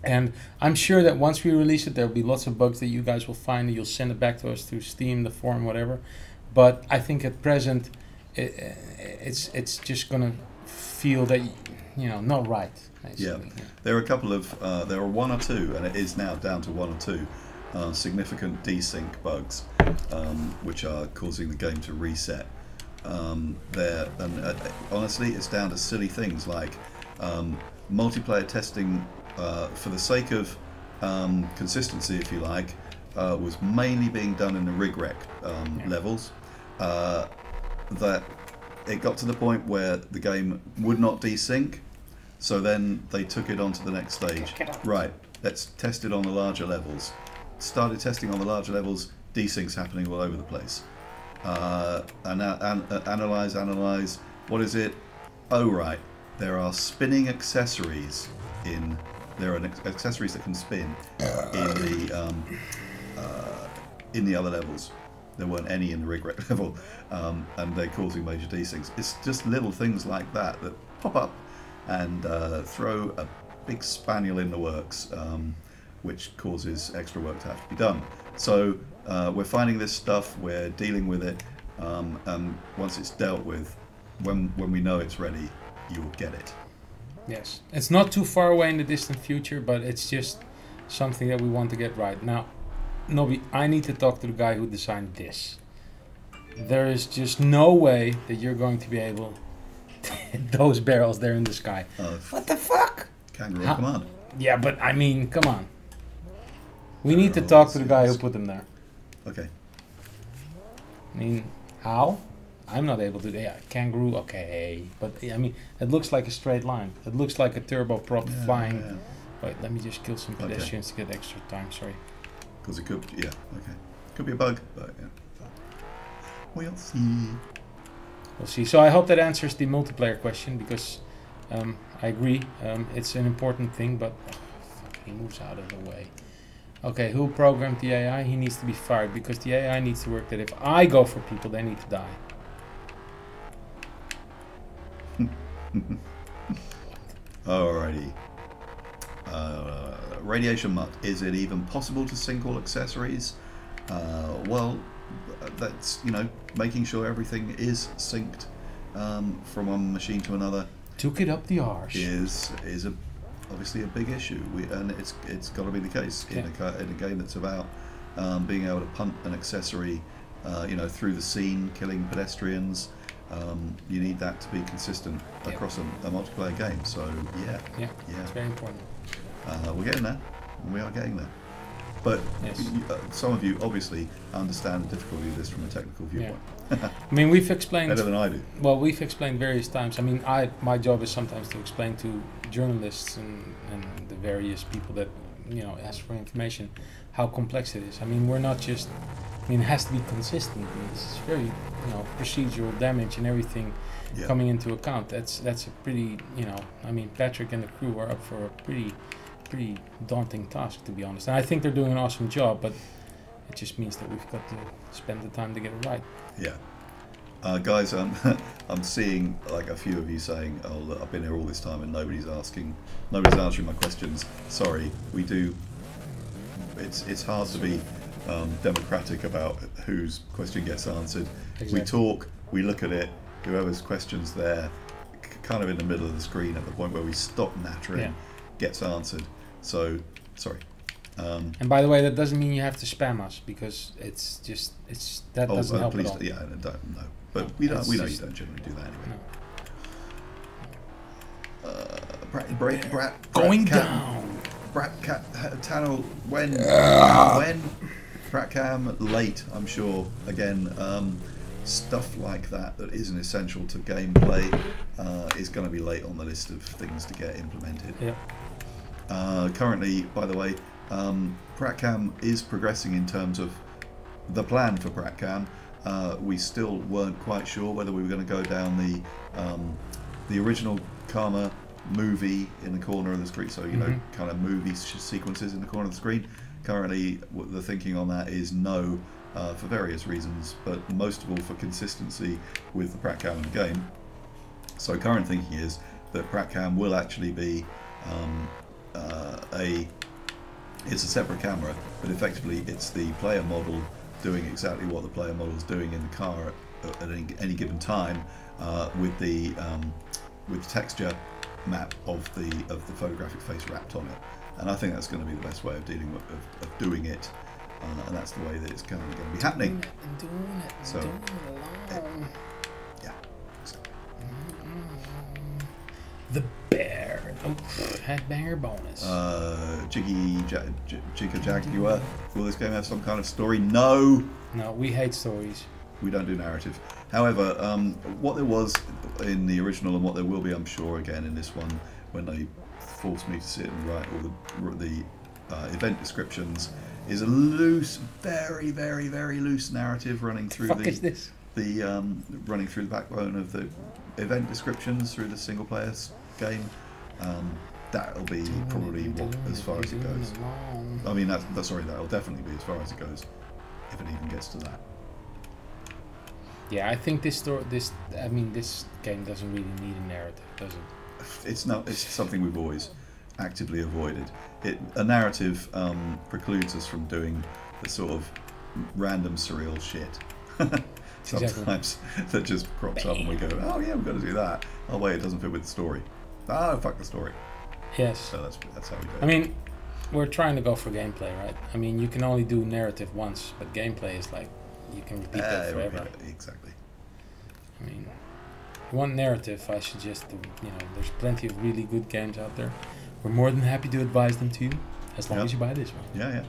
And I'm sure that once we release it, there'll be lots of bugs that you guys will find, and you'll send it back to us through Steam, the forum, whatever. But I think at present, it's just gonna feel that not right. Basically. Yeah, there are a couple of there are one or two, and it is now down to one or two significant desync bugs, which are causing the game to reset. Honestly, it's down to silly things like multiplayer testing for the sake of consistency, if you like, was mainly being done in the rig rec levels. That it got to the point where the game would not desync, so then they took it on to the next stage. Right, let's test it on the larger levels. Started testing on the larger levels, desyncs happening all over the place. Analyze, what is it? Oh right, there are spinning accessories in, there are accessories that can spin in the other levels. There weren't any in the rig rec level, and they're causing major desyncs. It's just little things like that that pop up and throw a big spaniel in the works, which causes extra work to have to be done. So we're finding this stuff, we're dealing with it, and once it's dealt with, when we know it's ready, you will get it. Yes, it's not too far away in the distant future, but it's just something that we want to get right. Now, Nobby, I need to talk to the guy who designed this. There is just no way that you're going to be able to hit those barrels there in the sky. What the fuck? Kangaroo command. Yeah, but I mean, come on. We need to talk to the guy who put them there. Okay. I mean, how? I'm not able to. Yeah, kangaroo, okay. But I mean, it looks like a straight line. It looks like a turboprop flying. Yeah. Wait, let me just kill some pedestrians to get extra time, sorry. Because it could, yeah, okay. Could be a bug, but yeah. We'll see. We'll see. So I hope that answers the multiplayer question, because I agree, it's an important thing, but he moves out of the way. Okay, who programmed the AI? He needs to be fired, because the AI needs to work that if I go for people, they need to die. Alrighty. Radiation mutt. Is it even possible to sync all accessories? Well, that's, you know, making sure everything is synced from one machine to another. Took it up the arse. Is obviously a big issue, and it's got to be the case in a game that's about being able to punt an accessory, you know, through the scene, killing pedestrians. You need that to be consistent across a multiplayer game. So yeah, it's very important. We're getting there. We are getting there. But some of you obviously understand the difficulty of this from a technical viewpoint. I mean, we've explained better than I do. Well, we've explained various times. I mean, my job is sometimes to explain to journalists and the various people that, you know, ask for information how complex it is. I mean, we're not just. I mean, it has to be consistent. I mean, it's very, you know, procedural damage and everything coming into account. That's a pretty, you know. I mean, Patrick and the crew are up for a pretty daunting task, to be honest. And I think they're doing an awesome job, but it just means that we've got to spend the time to get it right. Yeah. Guys, I'm seeing like a few of you saying, "Oh, look, I've been here all this time and nobody's answering my questions." Sorry, we do. It's hard to be democratic about whose question gets answered. Exactly. We talk, we look at it. Whoever's question's there, kind of in the middle of the screen at the point where we stop nattering, gets answered. So, sorry. And by the way, that doesn't mean you have to spam us, because that doesn't help please, at all. Yeah, don't, no. But we know you don't generally do that anyway. No. Going down. Brat Cat Tannel, when Bratcam late, I'm sure. Again, stuff like that isn't essential to gameplay is going to be late on the list of things to get implemented. Yeah. Currently, by the way, Bratcam is progressing in terms of the plan for Bratcam. We still weren't quite sure whether we were going to go down the original Karma movie in the corner of the screen, so you know, kind of movie sequences in the corner of the screen. Currently, the thinking on that is no, for various reasons, but most of all for consistency with the Bratcam in the game. So current thinking is that Bratcam will actually be it's a separate camera, but effectively it's the player model doing exactly what the player model is doing in the car at any given time, with the texture map of the photographic face wrapped on it. And I think that's going to be the best way of dealing with of doing it, and that's the way that it's going to be happening. So, the bear Oh, headbanger bonus. Jigga Jaguar. Will this game have some kind of story? No. No, we hate stories. We don't do narrative. However, what there was in the original and what there will be, I'm sure, again in this one, when they force me to sit and write all the event descriptions, is a loose, very, very, very loose narrative running through running through the backbone of the event descriptions through the single player game. That'll be probably as far as it goes. I mean, that'll definitely be as far as it goes, if it even gets to that. Yeah, I think this game doesn't really need a narrative, does it? It's something we've always actively avoided. A narrative precludes us from doing the sort of random surreal shit sometimes that just crops up and we go, oh yeah, we've got to do that. Oh wait, it doesn't fit with the story. Oh, fuck the story. Yes. So that's how we do it. I mean, we're trying to go for gameplay, right? I mean, you can only do narrative once, but gameplay is like, you can repeat that forever. Exactly. I mean, if you want narrative, I suggest, there's plenty of really good games out there. We're more than happy to advise them to you, as long as you buy this one. Yeah,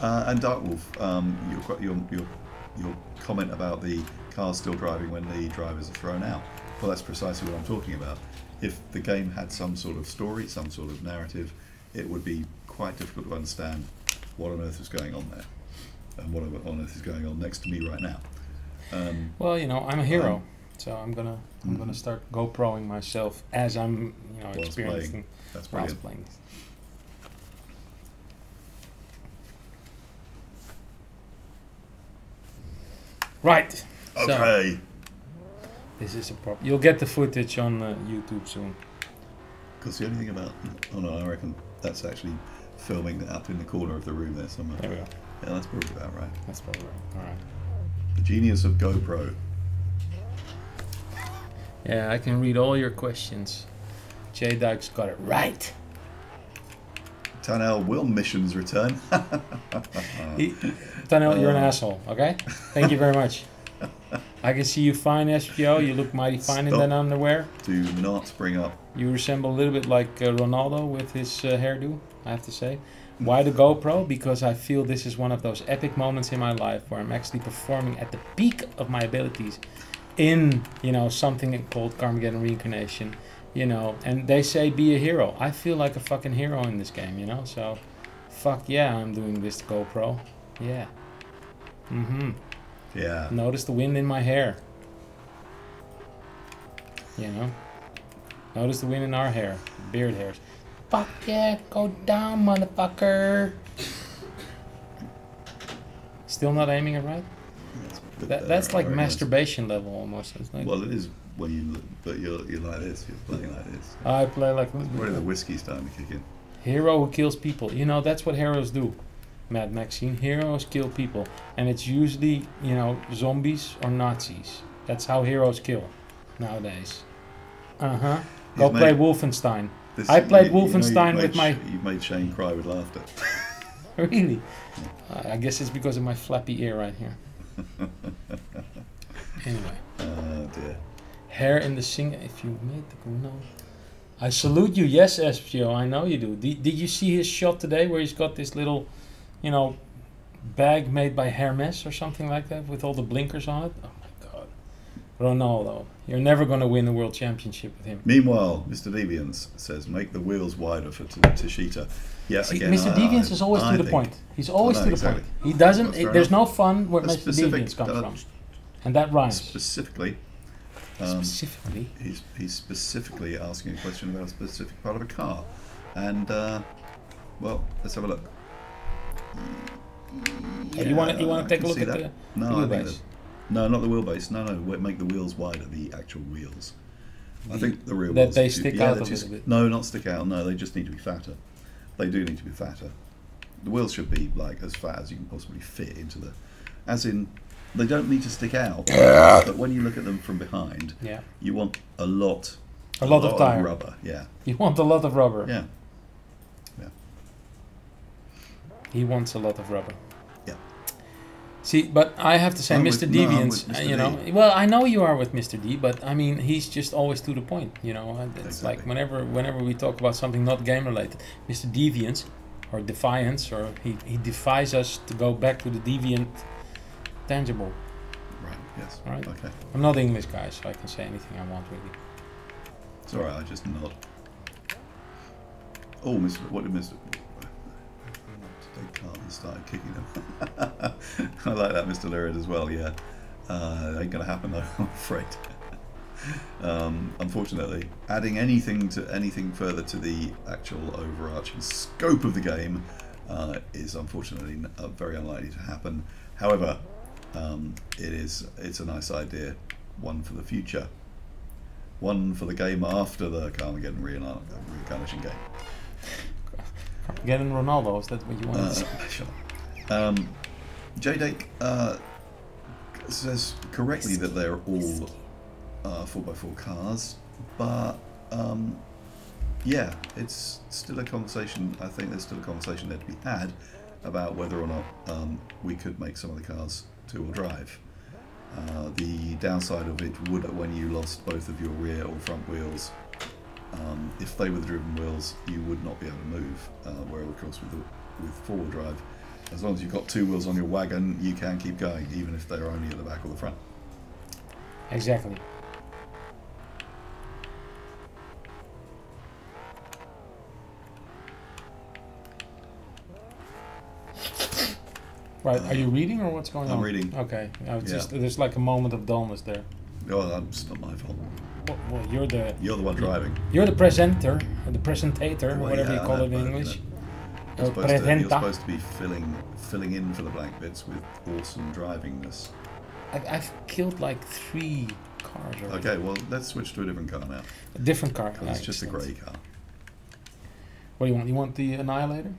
yeah. And Dark Wolf, your comment about the cars still driving when the drivers are thrown out. Well, that's precisely what I'm talking about. If the game had some sort of story, some sort of narrative, it would be quite difficult to understand what on earth is going on there, and what on earth is going on next to me right now. Well, I'm a hero, so I'm gonna start GoProing myself as I'm experiencing whilst playing. Right. Okay. So, this is a problem. You'll get the footage on YouTube soon. Because the only thing about... Oh no, I reckon that's actually filming up in the corner of the room there somewhere. There we go. Yeah, that's probably about right. That's probably right. Alright. The genius of GoPro. Yeah, I can read all your questions. J Dyke's got it right. Tanel, will missions return? Tanel, you're an asshole, okay? Thank you very much. I can see you fine, SPO. You look mighty fine in that underwear. Do not bring up. You resemble a little bit like Ronaldo with his hairdo, I have to say. Why the GoPro? Because I feel this is one of those epic moments in my life where I'm actually performing at the peak of my abilities in, something called Carmageddon Reincarnation, and they say be a hero. I feel like a fucking hero in this game, so fuck yeah, I'm doing this GoPro. Yeah. Mm-hmm. Yeah. Notice the wind in my hair. Notice the wind in our hair. Beard hairs. Fuck yeah, go down, motherfucker. Still not aiming it right? That's like masturbation level almost. Like, well, it is when you but you're like this. You're playing like this. I play like this. Probably the whiskey starting to kick in. Hero who kills people. That's what heroes do. Mad Maxine. Heroes kill people, and it's usually zombies or Nazis. That's how heroes kill nowadays. Go play Wolfenstein. I played Wolfenstein with my... You've made Shane cry with laughter. Really? I guess it's because of my flappy ear right here. Anyway. Oh dear. Hair in the singer. If you made the Bruno. I salute you. Yes, SPO. I know you do. Did you see his shot today where he's got this little, bag made by Hermes or something like that with all the blinkers on it? Oh my God. Ronaldo. You're never going to win a world championship with him. Meanwhile, Mr. Deviance says, make the wheels wider for Tashita. Yeah, see, again, Mr. Deviance is always to the point. He's always to the point. He doesn't... There's no fun where Mr. Deviance comes from. And that rhymes. Specifically... He's specifically asking a question about a specific part of a car. And, well, let's have a look. Yeah, you want to take a look at the wheelbase? No, not the wheelbase. No, make the wheels wider, the actual wheels. I think the real that wheels... they stick out a little bit. No, not stick out. No, they just need to be fatter. They do need to be fatter. The wheels should be, like, as fat as you can possibly fit into the... As in... They don't need to stick out, but when you look at them from behind, you want a lot of tire. Rubber. Yeah. You want a lot of rubber. Yeah. Yeah. He wants a lot of rubber. Yeah. See, but I have to say, Mr. Deviants, Mr. you know, well, I know you are with Mr. D, but I mean, he's just always to the point, you know. And it's Exactly. like whenever we talk about something not game related, Mr. Deviants or Defiance, or he defies us to go back to the deviant tangible. Right. Yes. All right. Okay. I'm not English, guy, so I can say anything I want, really. It's all right. I just nod. Oh, Mr. What did Mr. They can't and started kicking them. I like that, Mr. Lyrid, as well. Yeah, ain't gonna happen though, I'm afraid. Unfortunately, adding anything further to the actual overarching scope of the game is unfortunately very unlikely to happen. However, it's a nice idea, one for the future, one for the game after the Carmageddon Reincarnation game. Getting Ronaldo, is that what you want to say? Sure. J-Dake says correctly that they're all 4x4 cars, but yeah, it's still a conversation. I think there's still a conversation there to be had about whether or not we could make some of the cars two-wheel drive. The downside of it would, when you lost both of your rear or front wheels, if they were the driven wheels, you would not be able to move. Whereas, of course, with four-wheel drive, as long as you've got two wheels on your wagon, you can keep going, even if they're only at the back or the front. Exactly. Right, are you reading or what's going on? I'm reading. Okay, just there's like a moment of dullness there. Oh, it's not my fault. Well, you're the one driving. You're the presenter, or the presentator, Well, whatever yeah, you call it in but, English. You're supposed to be filling in for the blank bits with awesome drivingness. I've killed like 3 cars already. Okay, well, let's switch to a different car now. A different car. It's just a grey car. What do you want? You want the Annihilator?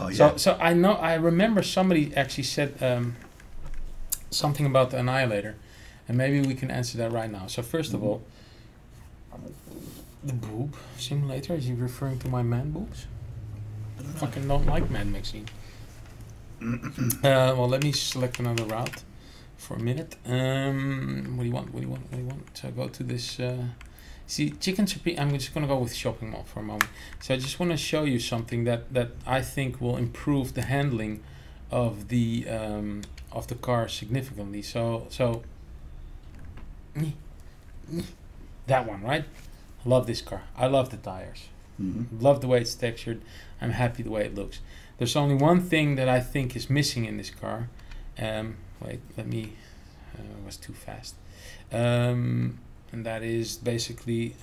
Oh, yeah. So I remember somebody actually said something about the Annihilator, and maybe we can answer that right now. So first of all, the boob simulator, is he referring to my man boobs? I fucking don't like Mad Maxine. Well, let me select another route for a minute. What do you want? So go to this. See, Chicken Supreme. I'm just gonna go with shopping mall for a moment. So I just want to show you something that I think will improve the handling of the car significantly. So that one, right? I love this car. I love the tires. Love the way it's textured. I'm happy the way it looks. There's only one thing that I think is missing in this car. Wait, let me. I was too fast. And that is basically.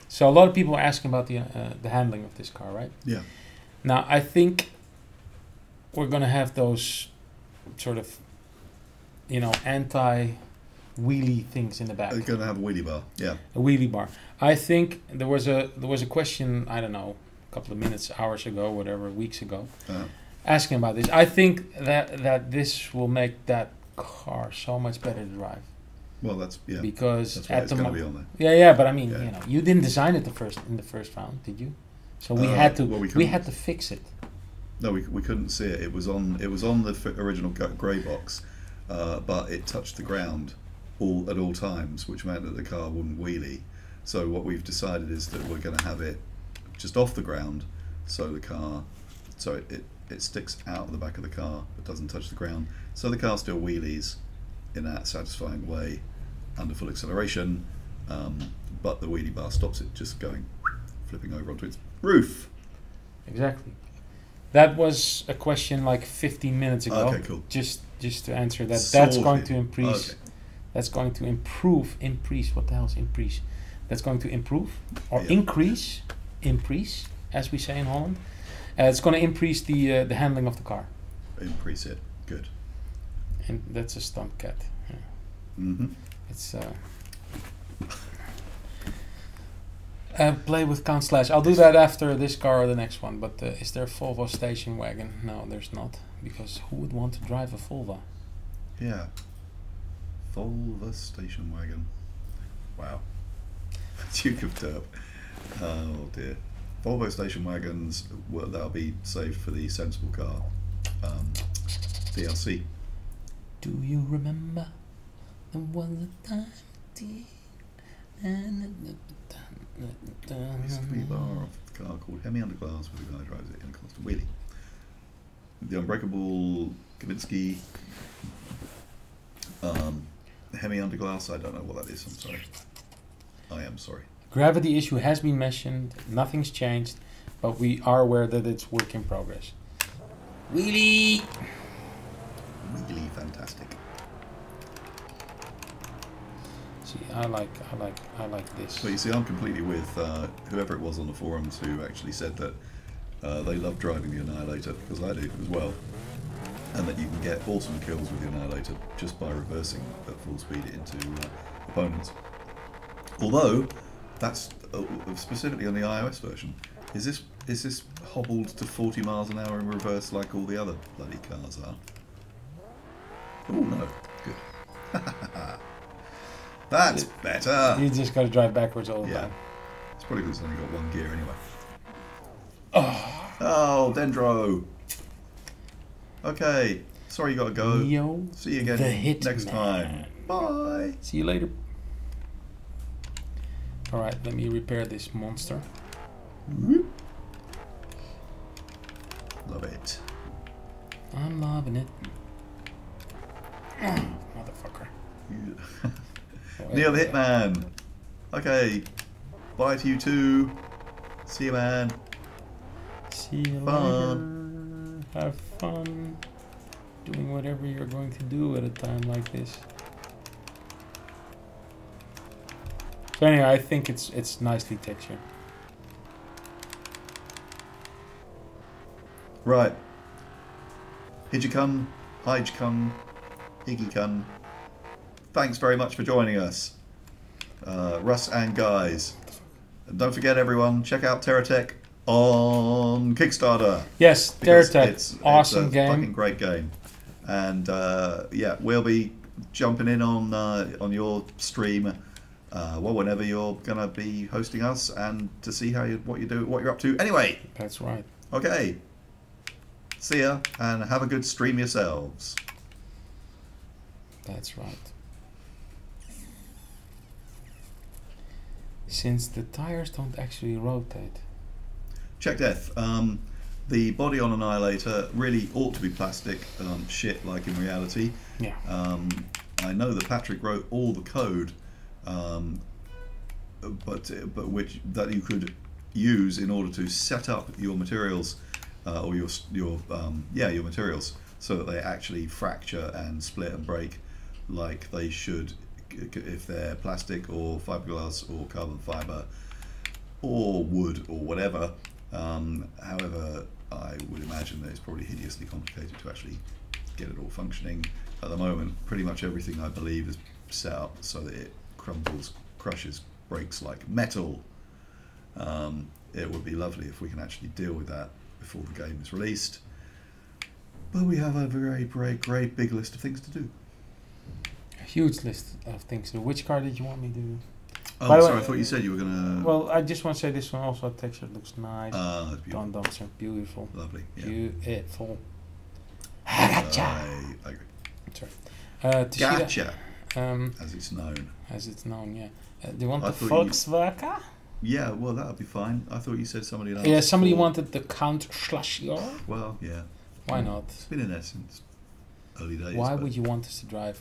So a lot of people are asking about the handling of this car, right? Yeah. Now I think we're gonna have those sort of, anti-wheelie things in the back. They're going to have a wheelie bar. Yeah. A wheelie bar. I think there was a question, I don't know, a couple of minutes, hours ago, whatever, weeks ago, asking about this. I think that this will make that car so much better to drive. Well, that's because that's why it's going to be on there. Yeah, but I mean, you didn't design it in the first round, did you? So we had to we had to fix it. No, we couldn't see it. It was on the original grey box, but it touched the ground at all times, which meant that the car wouldn't wheelie. So what we've decided is that we're going to have it just off the ground, so it sticks out of the back of the car but doesn't touch the ground. So the car still wheelies in that satisfying way under full acceleration, but the wheelie bar stops it just flipping over onto its roof. Exactly. That was a question like 15 minutes ago. Okay, cool. Just to answer that, that's going to increase. Okay. That's going to improve. What the hell is increase? That's going to improve or increase, as we say in Holland. It's going to increase the handling of the car. Increase it. Good. And that's a stunt cat. Mm-hmm. It's play with Count Slash. I'll do that after this car or the next one. But is there a Volvo station wagon? No, there's not. Because who would want to drive a Volvo? Yeah. Volvo station wagon. Wow. Duke of Derp. Oh dear. Volvo station wagons, that'll be saved for the sensible car DLC. Do you remember there was a time Used to be a bar off the car called Hemi Underglass where the guy drives it in a constant wheelie. The Unbreakable Kavinsky Hemi Underglass, I don't know what that is, I'm sorry. I am sorry. Gravity issue has been mentioned, nothing's changed, but we are aware that it's work in progress. Wheelie! Really fantastic. See, I like this. But you see, I'm completely with whoever it was on the forums who actually said that they love driving the Annihilator, because I do as well, and that you can get awesome kills with the Annihilator just by reversing at full speed into opponents. Although, that's specifically on the iOS version. Is this hobbled to 40 miles an hour in reverse like all the other bloody cars are? Oh no, good. That's better. You just got to drive backwards all the time. It's probably because it's only got one gear anyway. Oh, Dendro. Okay, sorry you got to go. Neo, see you again next time. Bye. See you later. Alright, let me repair this monster. Love it. I'm loving it. Motherfucker. Neil the Hitman. Okay. Bye to you too. See you, man. See you later. Have fun doing whatever you're going to do at a time like this. So anyway, I think it's nicely textured. Right. Hijikun, Hijikun, Iggy-kun. Thanks very much for joining us, Russ and guys. And don't forget, everyone, check out TerraTech on Kickstarter. Yes, TerraTech, awesome it's a game, fucking great game. And yeah, we'll be jumping in on your stream. Well, whenever you're gonna be hosting us, and to see what you're up to. Anyway, that's right. Okay. See ya, and have a good stream yourselves. That's right. Since the tires don't actually rotate. Check Death. The body on Annihilator really ought to be plastic, shit like in reality. Yeah. I know that Patrick wrote all the code, but which that you could use in order to set up your materials, or your materials, so that they actually fracture and split and break like they should if they're plastic or fiberglass or carbon fiber or wood or whatever. However, I would imagine that it's probably hideously complicated to actually get it all functioning. At the moment, pretty much everything I believe is set up so that it crumbles, crushes, breaks like metal. It would be lovely if we can actually deal with that before the game is released. But we have a very, very great big list of things to do. A huge list of things to do. Which car did you want me to do? Oh, sorry, I thought you said you were going to... Well, I just want to say this one also texture looks nice. Beautiful. Dumpster, beautiful. Lovely, yeah. Beautiful. Gotcha. I agree. Sorry. Gotcha, as it's known. As it's known, yeah. Do you want the Volkswagen? Yeah, well, that would be fine. I thought you said somebody else. Yeah, somebody wanted the Count Schlesinger. Well, yeah. Why not? It's been in there since early days. Why would you want us to drive?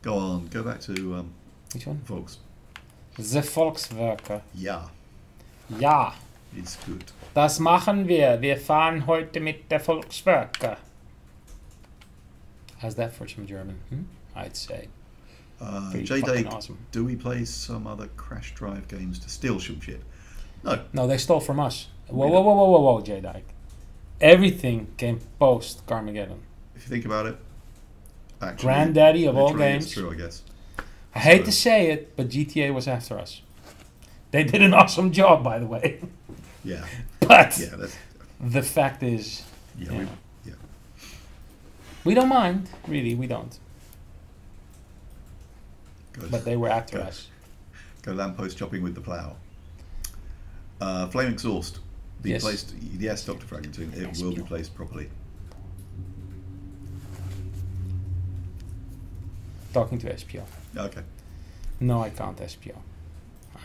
Go on, go back to which one? Volks. The Volkswagen. Ja. Ja. It's good. Das machen wir. Wir fahren heute mit der Volkswagen. How's that for some German? I'd say. J-Day, awesome. Do we play some other Crash Drive games to steal some shit? No. No, they stole from us. Whoa, J-Dyke. Everything came post Carmageddon. If you think about it, actually, granddaddy of all games. It's true, I guess. I hate to say it, but GTA was after us. They did an awesome job, by the way. Yeah. But yeah, the fact is, yeah. We don't mind, really, we don't. But they were after us. Go lamppost chopping with the plow. Flame exhaust. Be Yes. placed. Yes, Dr. Fraggington. It will be placed properly. Talking to SPO. Okay. No, I can't SPO.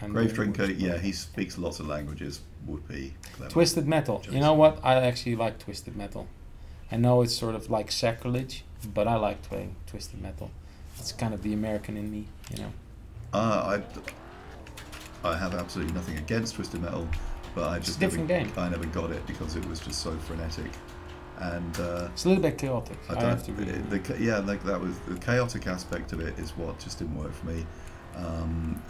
Grave Drinker. Yeah, he speaks lots of languages. Would be clever. Twisted Metal. You know what? I actually like Twisted Metal. I know it's sort of like sacrilege, but I like playing Twisted Metal. It's kind of the American in me, you know. I have absolutely nothing against Twisted Metal, but I It's just a different game. I never got it because it was just so frenetic, and It's a little bit chaotic. I I don't. have to agree. Like that was the chaotic aspect of it is what just didn't work for me.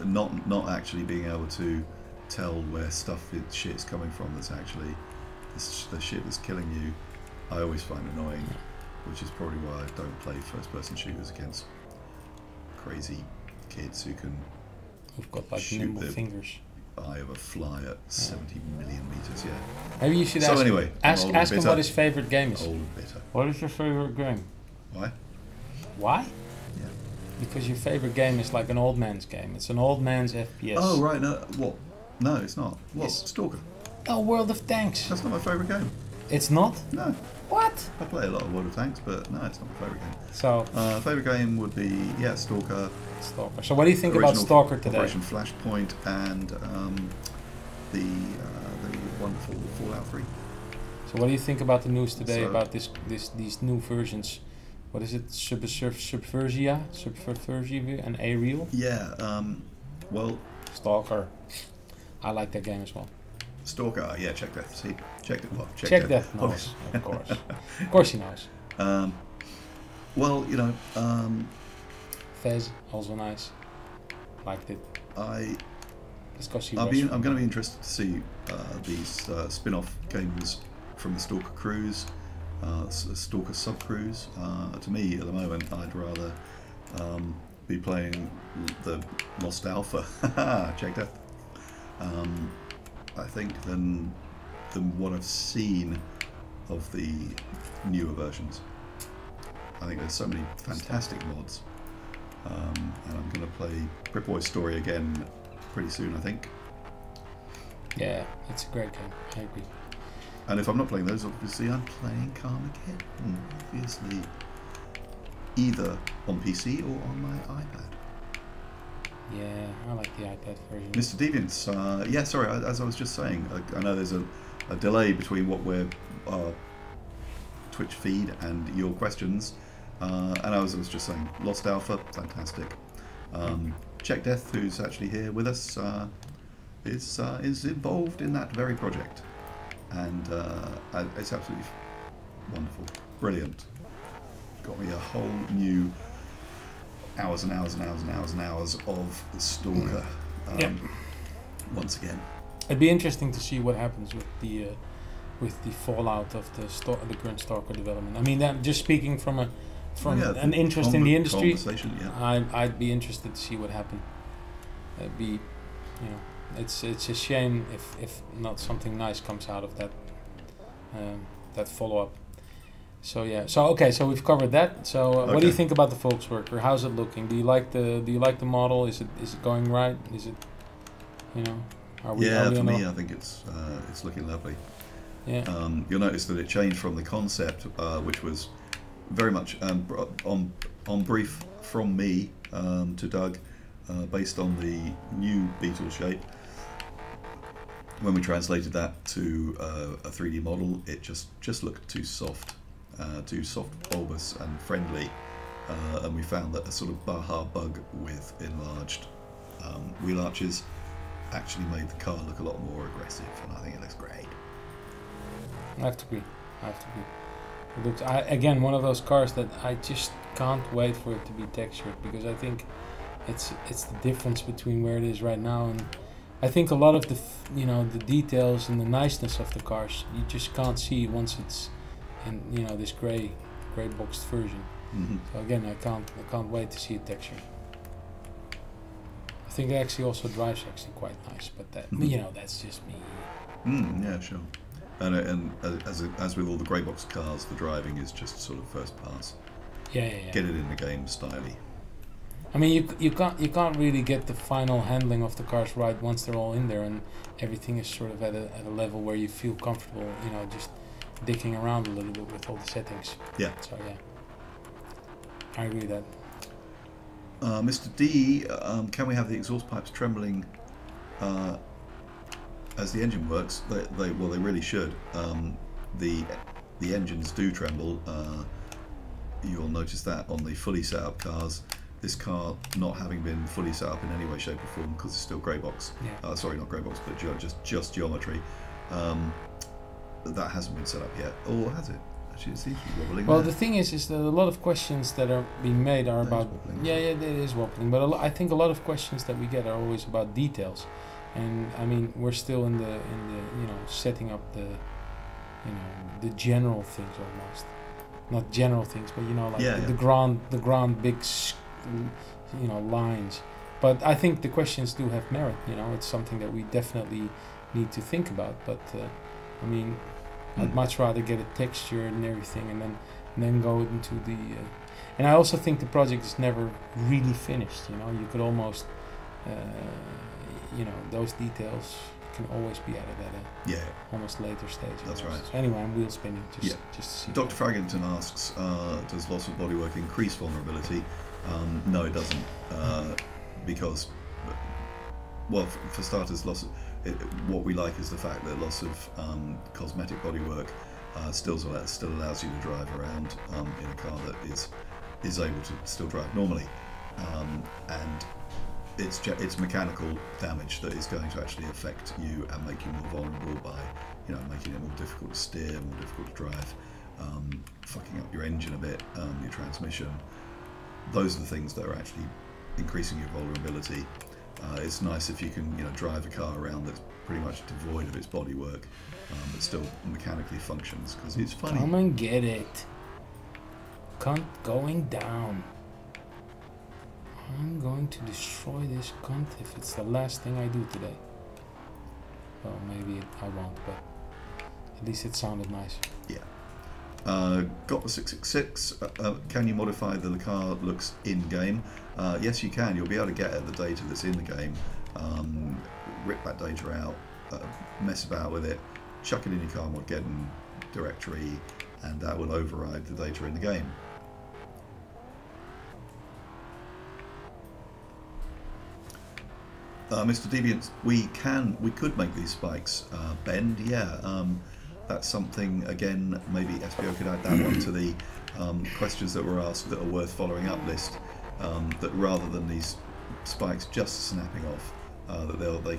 Not actually being able to tell where shit's coming from. That's actually the shit that's killing you. I always find annoying, which is probably why I don't play first-person shooters against crazy kids who can We've got like shoot nimble the fingers. eye of a fly at 70 million meters. Yeah. Maybe you should So ask anyway, ask old and him bitter. what his favorite game is. Old and bitter. What is your favorite game? Why? Why? Yeah. Because your favorite game is like an old man's game. It's an old man's FPS. Oh right, no. What? No, it's not. What? Yes. Stalker. Oh, World of Tanks. That's not my favourite game. It's not? No. What? I play a lot of World of Tanks, but no, it's not my favourite game. So, Favourite game would be Stalker. Stalker. So what do you think about original Stalker today? Operation Flashpoint and the wonderful Fallout 3. So what do you think about the news today So- about these new versions? What is it? Subversia and A-Real? Yeah. Well, Stalker. I like that game as well. Stalker. Yeah. Check Death. See. Check it. Well, Check that Oh, knows, of course. Of course he knows. Well, you know, Fez, also nice. Liked it. Let's go see I'm Rush. going to be interested to see these spin-off games from the Stalker Cruise, Stalker Sub-Cruise. To me, at the moment, I'd rather be playing the Lost Alpha, check that, I think, than what I've seen of the newer versions. I think there's so many fantastic mods. And I'm going to play Crip Boy's Story again pretty soon, I think. Yeah, it's a great game. I agree. And if I'm not playing those, obviously I'm playing Carmageddon, obviously. Either on PC or on my iPad. Yeah, I like the iPad version. Mr. Deviants, yeah, sorry, as I was just saying, I know there's a delay between what we're Twitch feed and your questions. And I was just saying, Lost Alpha, fantastic. Check Death, who's actually here with us, is involved in that very project, and it's absolutely wonderful, brilliant. Got me a whole new hours and hours and hours and hours and hours of Stalker. Once again, It'd be interesting to see what happens with the fallout of the current Stalker development. I mean, I'm just speaking from an interest in the industry. Yeah. I'd be interested to see what happened. It'd be, it's a shame if not something nice comes out of that that follow up. So yeah, so we've covered that. So what do you think about the Volkswagen? How's it looking? Do you like the model? Is it going right? Is it, are we? Yeah, are we for on me, a- I think it's looking lovely. Yeah. You'll notice that it changed from the concept, which was very much on brief from me to Doug, based on the new Beetle shape. When we translated that to a 3D model, it just looked too soft, bulbous and friendly, and we found that a sort of Baja bug with enlarged wheel arches actually made the car look a lot more aggressive, and I think it looks great. I have to agree. It looks, again, one of those cars that I just can't wait for it to be textured, because I think it's the difference between where it is right now, and I think a lot of the details and the niceness of the cars you just can't see once it's in this gray boxed version. Mm-hmm. So again, I can't wait to see it textured. I think it actually also drives actually quite nice, but that that's just me. Yeah, sure. And as with all the grey box cars, the driving is just sort of first pass. Yeah. Get it in the game styly. I mean, you can't really get the final handling of the cars right once they're all in there and everything is sort of at a level where you feel comfortable, you know, just dicking around a little bit with all the settings. Yeah. So yeah, I agree with that. Mr. D, can we have the exhaust pipes trembling as the engine works? They really should. The engines do tremble. You'll notice that on the fully set up cars. This car not having been fully set up in any way, shape or form because it's still grey box. Yeah. Sorry, not grey box, but just geometry. That hasn't been set up yet, or has it? Actually, it seems to be wobbling. Well, the thing is that a lot of questions that are being made are about it is wobbling, but I think a lot of questions that we get are always about details, and I mean we're still in the you know, setting up the, you know, the general things almost, not general things, but you know, like the grand big you know, lines. But I think the questions do have merit. You know, it's something that we definitely need to think about. But I mean, I'd much rather get a texture and everything, and then go into the. And I also think the project is never really finished. You know, you could almost, you know, those details can always be added at a almost later stage. That's right. So anyway, I'm wheel spinning just to see. Dr. Fraggington asks, does loss of bodywork increase vulnerability? No, it doesn't, because, well, for starters, what we like is the fact that loss of cosmetic bodywork still allows you to drive around in a car that is able to still drive normally, and it's mechanical damage that is going to actually affect you and make you more vulnerable by, you know, making it more difficult to steer, more difficult to drive, fucking up your engine a bit, your transmission. Those are the things that are actually increasing your vulnerability. It's nice if you can, you know, drive a car around that's pretty much devoid of its bodywork, but still mechanically functions, because it's funny. Come and get it. Cunt going down. I'm going to destroy this cunt if it's the last thing I do today. Well, maybe I won't, but at least it sounded nice. Yeah. Got the 666. Can you modify the car looks in-game? Yes, you can. You'll be able to get at the data that's in the game, rip that data out, mess about with it, chuck it in your Carmageddon directory, and that will override the data in the game. Mr. Deviant, we could make these spikes bend. Yeah. That's something, again, maybe SBO could add that one to the questions that were asked that are worth following up list, that rather than these spikes just snapping off, that there'll be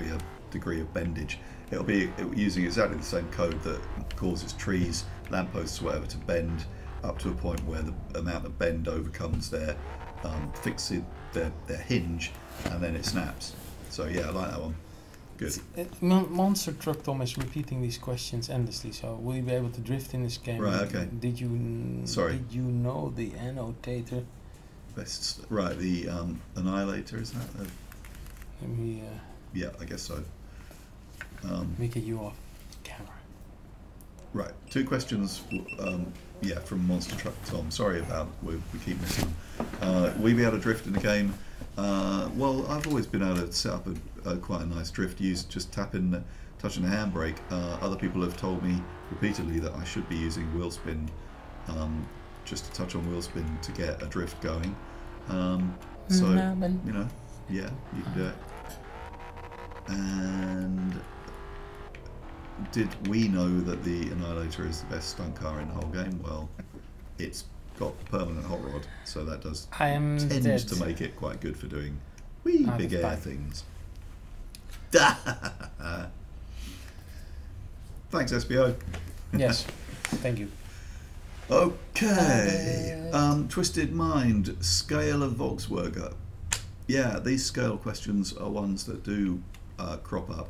a degree of bendage. It'll be using exactly the same code that causes trees, lampposts, whatever, to bend up to a point where the amount of bend overcomes their hinge, and then it snaps. So yeah, I like that one. Good. Monster Truck Tom is repeating these questions endlessly, so will you be able to drift in this game? Right, okay. Did you know the annotator? Right, the Annihilator, is that? Let me yeah, I guess so. me get you off camera. Right, two questions yeah, from Monster Truck Tom. Sorry about we keep missing them. Will you be able to drift in the game? Well, I've always been able to set up quite a nice drift, just touching the handbrake. Other people have told me repeatedly that I should be using wheel spin, just to touch on wheel spin to get a drift going. So, you know, yeah, you can do it. And did we know that the Annihilator is the best stunt car in the whole game? Well, it's got permanent hot rod, so that tends to make it quite good for doing wee big air things. Thanks, SBO. Yes, thank you. Okay, Twisted Mind, scale of Volkswagen. Yeah, these scale questions are ones that do crop up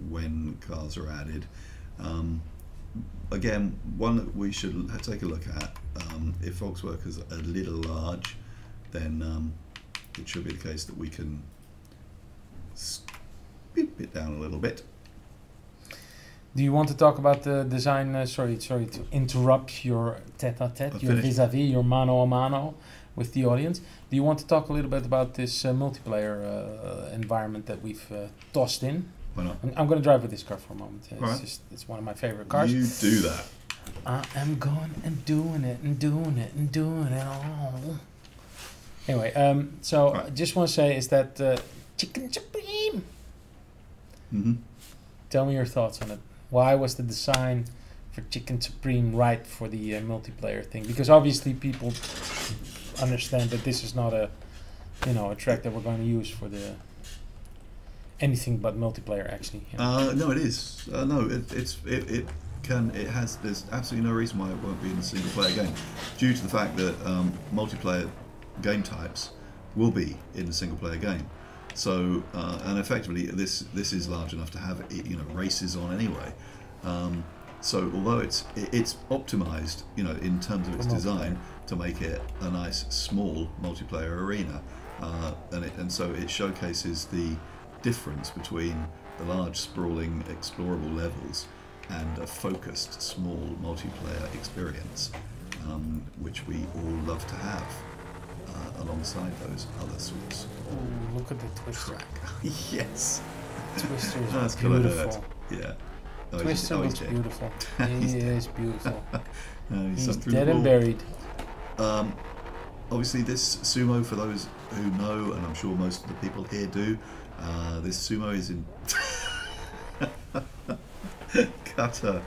when cars are added. Again, one that we should take a look at. If Volkswagen is a little large, then it should be the case that we can beep it down a little bit. Do you want to talk about the design? Sorry to interrupt your tete-a-tete, your vis-a-vis, your mano a mano with the audience. Do you want to talk a little bit about this multiplayer environment that we've tossed in? Why not? I'm going to drive with this car for a moment. It's right. just it's one of my favorite cars. You do that. I am going and doing it and doing it and doing it all. Anyway, so right. I just want to say is that Chicken Supreme. Mm-hmm. Tell me your thoughts on it. Why was the design for Chicken Supreme right for the multiplayer thing? Because obviously people understand that this is not a, you know, a track that we're going to use for the anything but multiplayer. Actually, you know? No, it is. No, there's absolutely no reason why it won't be in a single player game, due to the fact that multiplayer game types will be in a single player game. So and effectively this is large enough to have, you know, races on anyway. So although it's optimized, you know, in terms of its design to make it a nice small multiplayer arena, and so it showcases the difference between the large sprawling explorable levels and a focused small multiplayer experience, which we all love to have alongside those other sorts. Ooh, look at the Twister. Yes. Twister is That's beautiful. Yeah. Twister looks beautiful. He is beautiful. He's dead and buried. Obviously this sumo, for those who know, and I'm sure most of the people here do, this sumo is in... Cutter,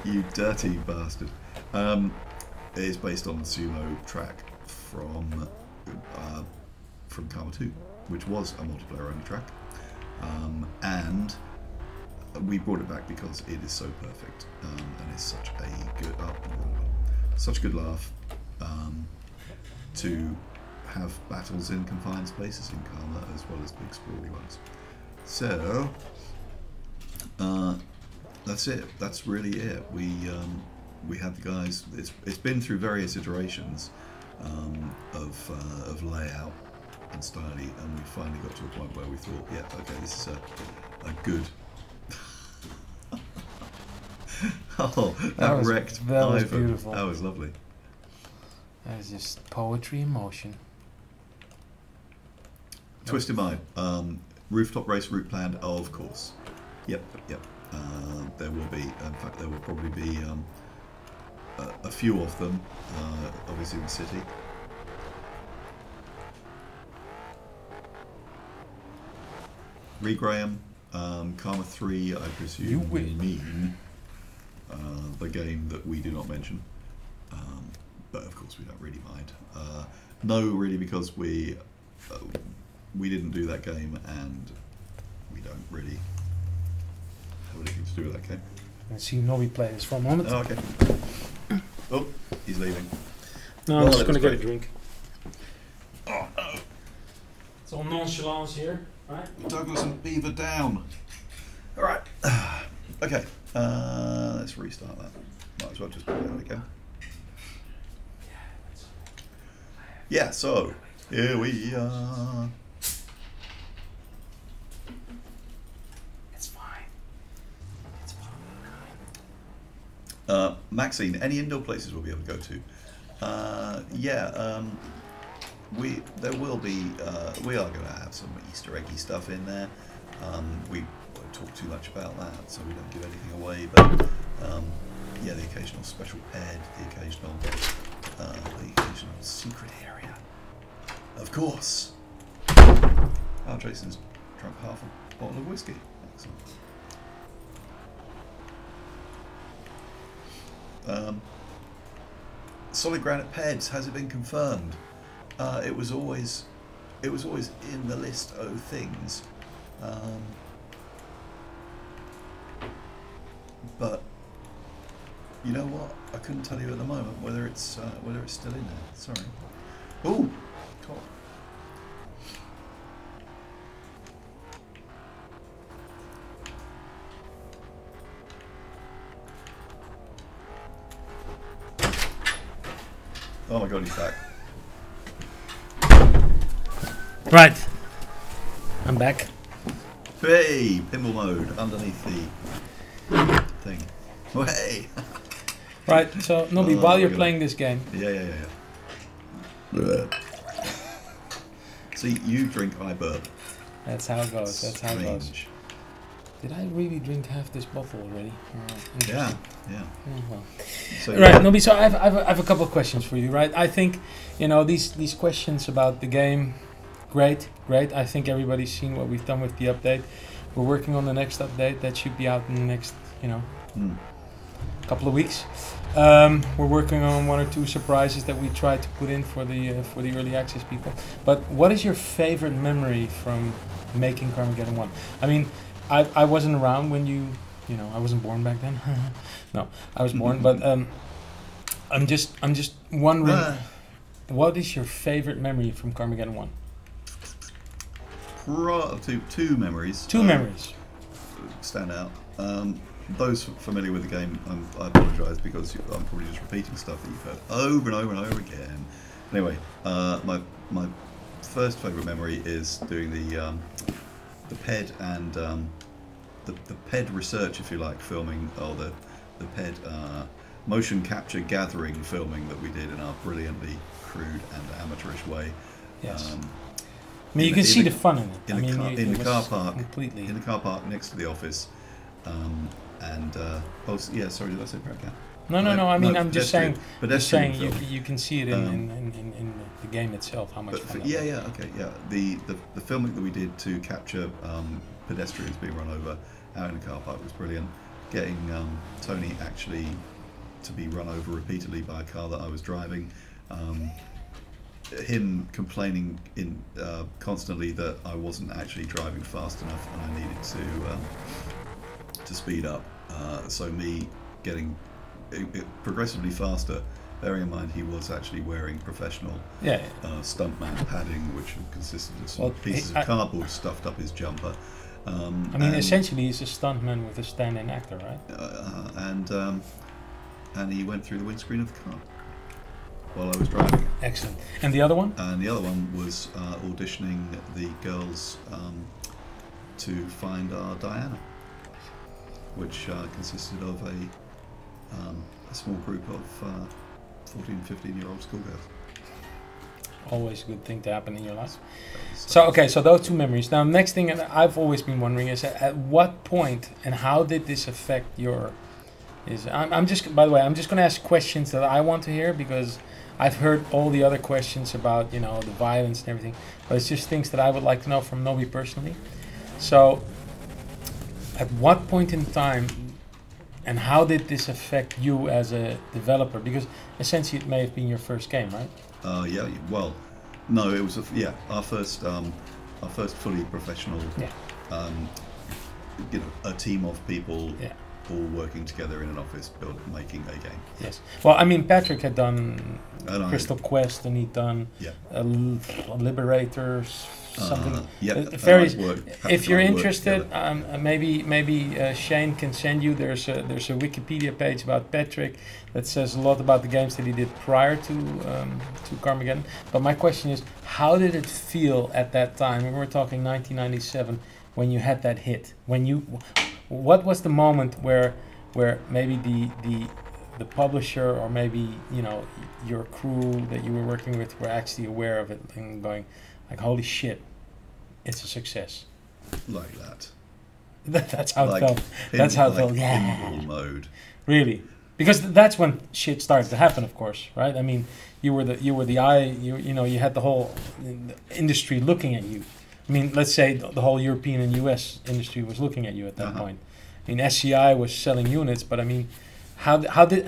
you dirty bastard. It is based on the sumo track from Karma 2, which was a multiplayer only track, and we brought it back because it is so perfect, and it's such a good laugh to have battles in confined spaces in Karma as well as big sprawly ones. So that's it. That's really it. We had the guys. It's been through various iterations of layout and styling, and we finally got to a point where we thought, yeah, okay, this is a good. Oh, that wrecked. That was beautiful. That was lovely. That is just poetry in motion. Twisted Mind. Rooftop race route planned, of course. Yep. There will be, in fact, there will probably be a few of them, obviously in the city. Graham, Karma 3, I presume you mean the game that we do not mention. But of course we don't really mind. No, really, because we didn't do that game, and we don't really have anything to do with that game. Let's see Nobby play this for a moment. Oh, okay. Oh, he's leaving. No, I'm just going to get a drink. Oh, no. It's all nonchalance here, right? Douglas and Beaver down. All right. Okay. Let's restart that. Might as well just put it out again. Yeah, so here we are. It's fine. It's fine. Maxine, any indoor places we'll be able to go to? There will be. We are going to have some Easter eggy stuff in there. We won't talk too much about that, so we don't give anything away. But yeah, the occasional special ped, the occasional secret area. Of course. Oh, Jason's drunk half a bottle of whiskey. Excellent. Solid Granite Peds, has it been confirmed? It was always in the list of things, but you know what? I couldn't tell you at the moment whether it's still in there. Sorry. Ooh, top. Oh my God, he's back. Right. I'm back. Hey, pinball mode underneath the thing. Oh, hey. Right, so Nobby, while you're playing this game, Yeah. See, you drink, I burp. That's how it goes. That's how it goes. Strange. Did I really drink half this bottle already? Yeah. Oh, well. So, Right, Nobby, so I have a couple of questions for you, right? I think, you know, these questions about the game, great. I think everybody's seen what we've done with the update. We're working on the next update that should be out in the next, you know, couple of weeks. We're working on 1 or 2 surprises that we tried to put in for the early access people. But what is your favorite memory from making Carmageddon 1? I mean, I wasn't around when you know, I wasn't born back then. No, I was born, but I'm just wondering, what is your favorite memory from Carmageddon 1? Two memories. Two memories stand out. Those familiar with the game, I apologise because I'm probably just repeating stuff that you've heard over and over and over again. Anyway, my first favourite memory is doing the PED and the PED research, if you like, filming, or the PED motion capture gathering filming that we did in our brilliantly crude and amateurish way. Yes. I mean, you can see the fun in it. In the car park, completely. In the car park next to the office. Yeah, sorry, did I say Pratt? No. I mean, I'm just saying. Pedestrian you can see it in the game itself. How much fun. The filming that we did to capture pedestrians being run over out in the car park was brilliant. Getting Tony actually to be run over repeatedly by a car that I was driving. Him complaining constantly that I wasn't actually driving fast enough and I needed to speed up. So me getting progressively faster, bearing in mind he was actually wearing professional stuntman padding, which consisted of some pieces of cardboard stuffed up his jumper. Essentially he's a stuntman with a stand-in actor, right? And he went through the windscreen of the car while I was driving. Excellent. And the other one? And the other one was auditioning the girls to find our Diana, which consisted of a small group of 14, 15-year-old schoolgirls. Always a good thing to happen in your life. So those two memories. Now, next thing I've always been wondering is at what point and how did this affect your... By the way, I'm just going to ask questions that I want to hear because I've heard all the other questions about, you know, the violence and everything, but it's just things that I would like to know from Nobby personally. So, at what point in time and how did this affect you as a developer? Because essentially it may have been your first game, right? Well, no, it was our first fully professional. A team of people. Yeah. All working together in an office, making a game. Yes. Well, I mean, Patrick had done Crystal Quest, and he'd done Liberators, something. If you're interested, maybe Shane can send you. There's a Wikipedia page about Patrick that says a lot about the games that he did prior to Carmageddon. But my question is, how did it feel at that time? And we're talking 1997 when you had that hit. What was the moment where maybe the publisher or maybe, you know, your crew that you were working with were actually aware of it and going like, holy shit, it's a success? Like that. That's how it felt. That's how it felt. Yeah. Pinball mode. Really, because that's when shit started to happen, of course, right? I mean, you were the eye. You had the whole industry looking at you. I mean, let's say the whole European and US industry was looking at you at that point. I mean, SCI was selling units, but I mean, how did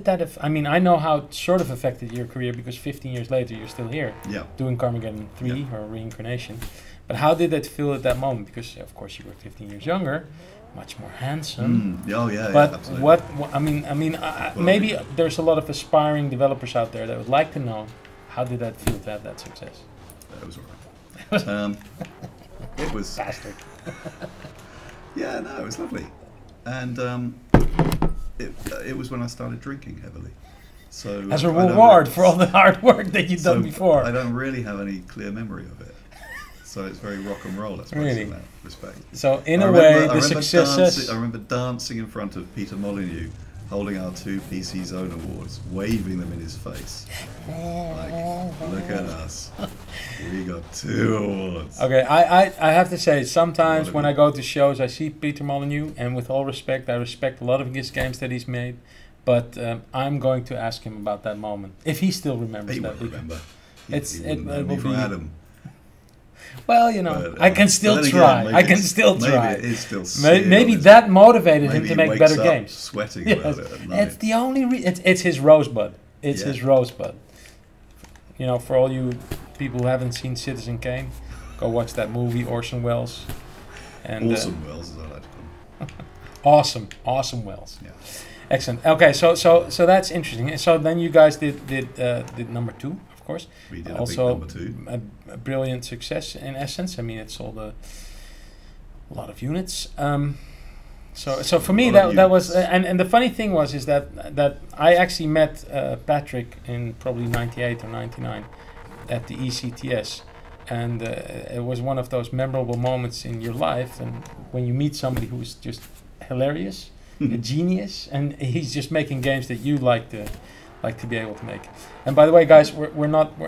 that? I mean, I know how it sort of affected your career because 15 years later you're still here, doing Carmageddon 3 or Reincarnation. But how did that feel at that moment? Because of course you were 15 years younger, much more handsome. But absolutely. Maybe there's a lot of aspiring developers out there that would like to know how did that feel to have that success. That was alright. It was bastard. It was lovely, and it was when I started drinking heavily. So as a reward for all the hard work that you've done before. I don't really have any clear memory of it. So it's very rock and roll, I suppose, in that respect. So in a way, the success. I remember dancing in front of Peter Molyneux, holding our 2 PC Zone awards, waving them in his face. Like, look at us. We got 2 awards. Okay, I have to say, sometimes when I go to shows, I see Peter Molyneux, and with all respect, I respect a lot of his games that he's made, but I'm going to ask him about that moment, if he still remembers that. He won't remember. It will from be... Adam. Well, you know, But, I can still try. Again, I can still try. Maybe it is still Maybe that motivated him to make better games. Sweating Yes. about it at night. It's the only it's his rosebud. It's Yeah. his rosebud. You know, for all you people who haven't seen Citizen Kane, go watch that movie, Orson Welles. And Awesome Wells, as I like to call him. Awesome Welles. Yeah. Excellent. Okay, so that's interesting. So then you guys did number 2, of course. We did Also, a big number 2. a brilliant success in essence. I mean, it's all a lot of units. So for me that was and the funny thing is that I actually met Patrick in probably 98 or 99 at the ECTS, and it was one of those memorable moments in your life, and when you meet somebody who is just hilarious, a genius, and he's just making games that you like to be able to make. And by the way, guys,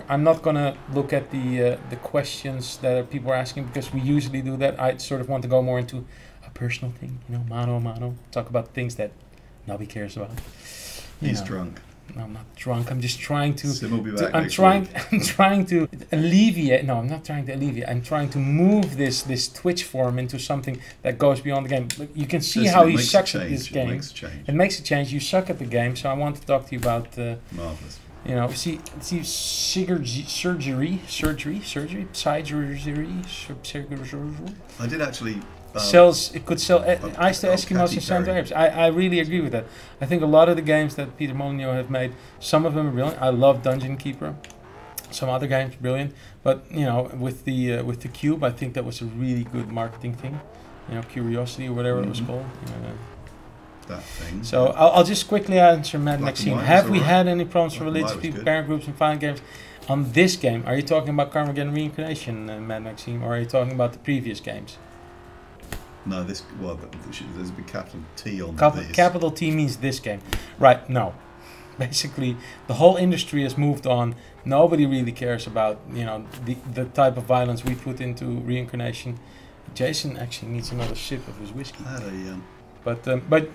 I'm not gonna look at the questions that people are asking, because we usually do that. I sort of want to go more into a personal thing, you know, mano a mano, talk about things that nobody cares about. He's drunk. No, I'm not drunk. I'm just trying to. Sim will be back I'm next trying. week. I'm trying to alleviate. No, I'm not trying to alleviate. I'm trying to move this Twitch forum into something that goes beyond the game. Look, you can see how he sucks at this game. It makes a change. It makes a change. You suck at the game, so I want to talk to you about. Marvelous. You know, see, surgery. I did actually. It could sell ice to Eskimos and Sand Arabs. I really agree with that. I think a lot of the games that Peter Molyneux have made, some of them are brilliant. I love Dungeon Keeper. Some other games brilliant, but you know, with the cube, I think that was a really good marketing thing. You know, Curiosity or whatever it was called. That thing. So I'll just quickly answer Mad Maxime. Have we had any problems for religious was people, good. parent groups, and fan games on this game? Are you talking about Carmageddon Reincarnation, Mad Maxime, or are you talking about the previous games? No, there's a big capital T on this. Capital T means this game. Right, no. Basically, the whole industry has moved on. Nobody really cares about, you know, the type of violence we put into Reincarnation. Jason actually needs another sip of his whiskey. I had But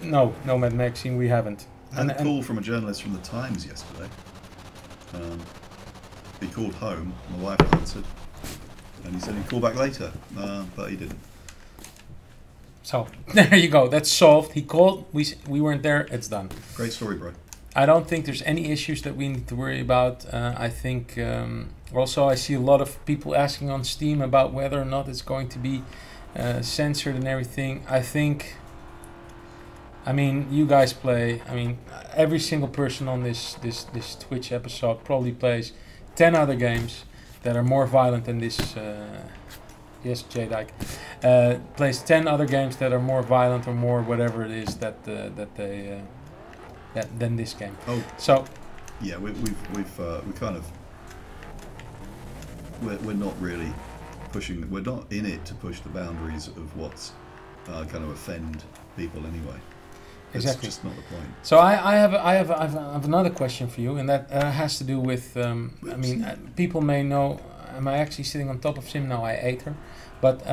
no, Mad Maxine, we haven't. I had a call from a journalist from the Times yesterday. He called home, my wife answered, and he said he'd call back later, but he didn't. So, there you go, that's solved. He called, we weren't there, it's done. Great story, bro. I don't think there's any issues that we need to worry about. I think also I see a lot of people asking on Steam about whether or not it's going to be censored and everything. I mean, you guys play. I mean, every single person on this Twitch episode probably plays 10 other games that are more violent than this. Yes, J Dyke plays 10 other games that are more violent or more whatever it is that they than this game. Oh, so yeah, we kind of we're not really pushing. We're not in it to push the boundaries of what's kind of offend people anyway. Exactly. That's just not the point. So I have another question for you, and that has to do with. I mean, people may know. Am I actually sitting on top of Sim? No, I ate her. But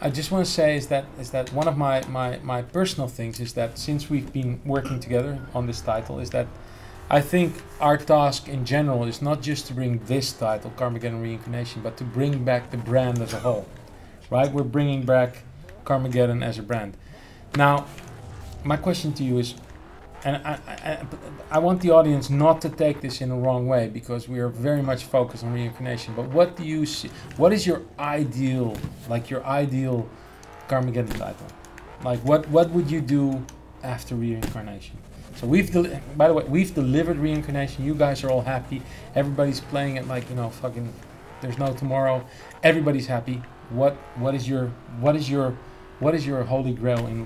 I just want to say is that one of my personal things is that since we've been working together on this title, is that I think our task in general is not just to bring this title, Carmageddon Reincarnation, but to bring back the brand as a whole. Right? We're bringing back Carmageddon as a brand. Now, my question to you is, and I want the audience not to take this in the wrong way, because we are very much focused on Reincarnation, but what do you see, what is your ideal Carmageddon title? Like what would you do after Reincarnation? So by the way, we've delivered Reincarnation, you guys are all happy, everybody's playing it like, you know, fucking there's no tomorrow, everybody's happy. What is your holy grail in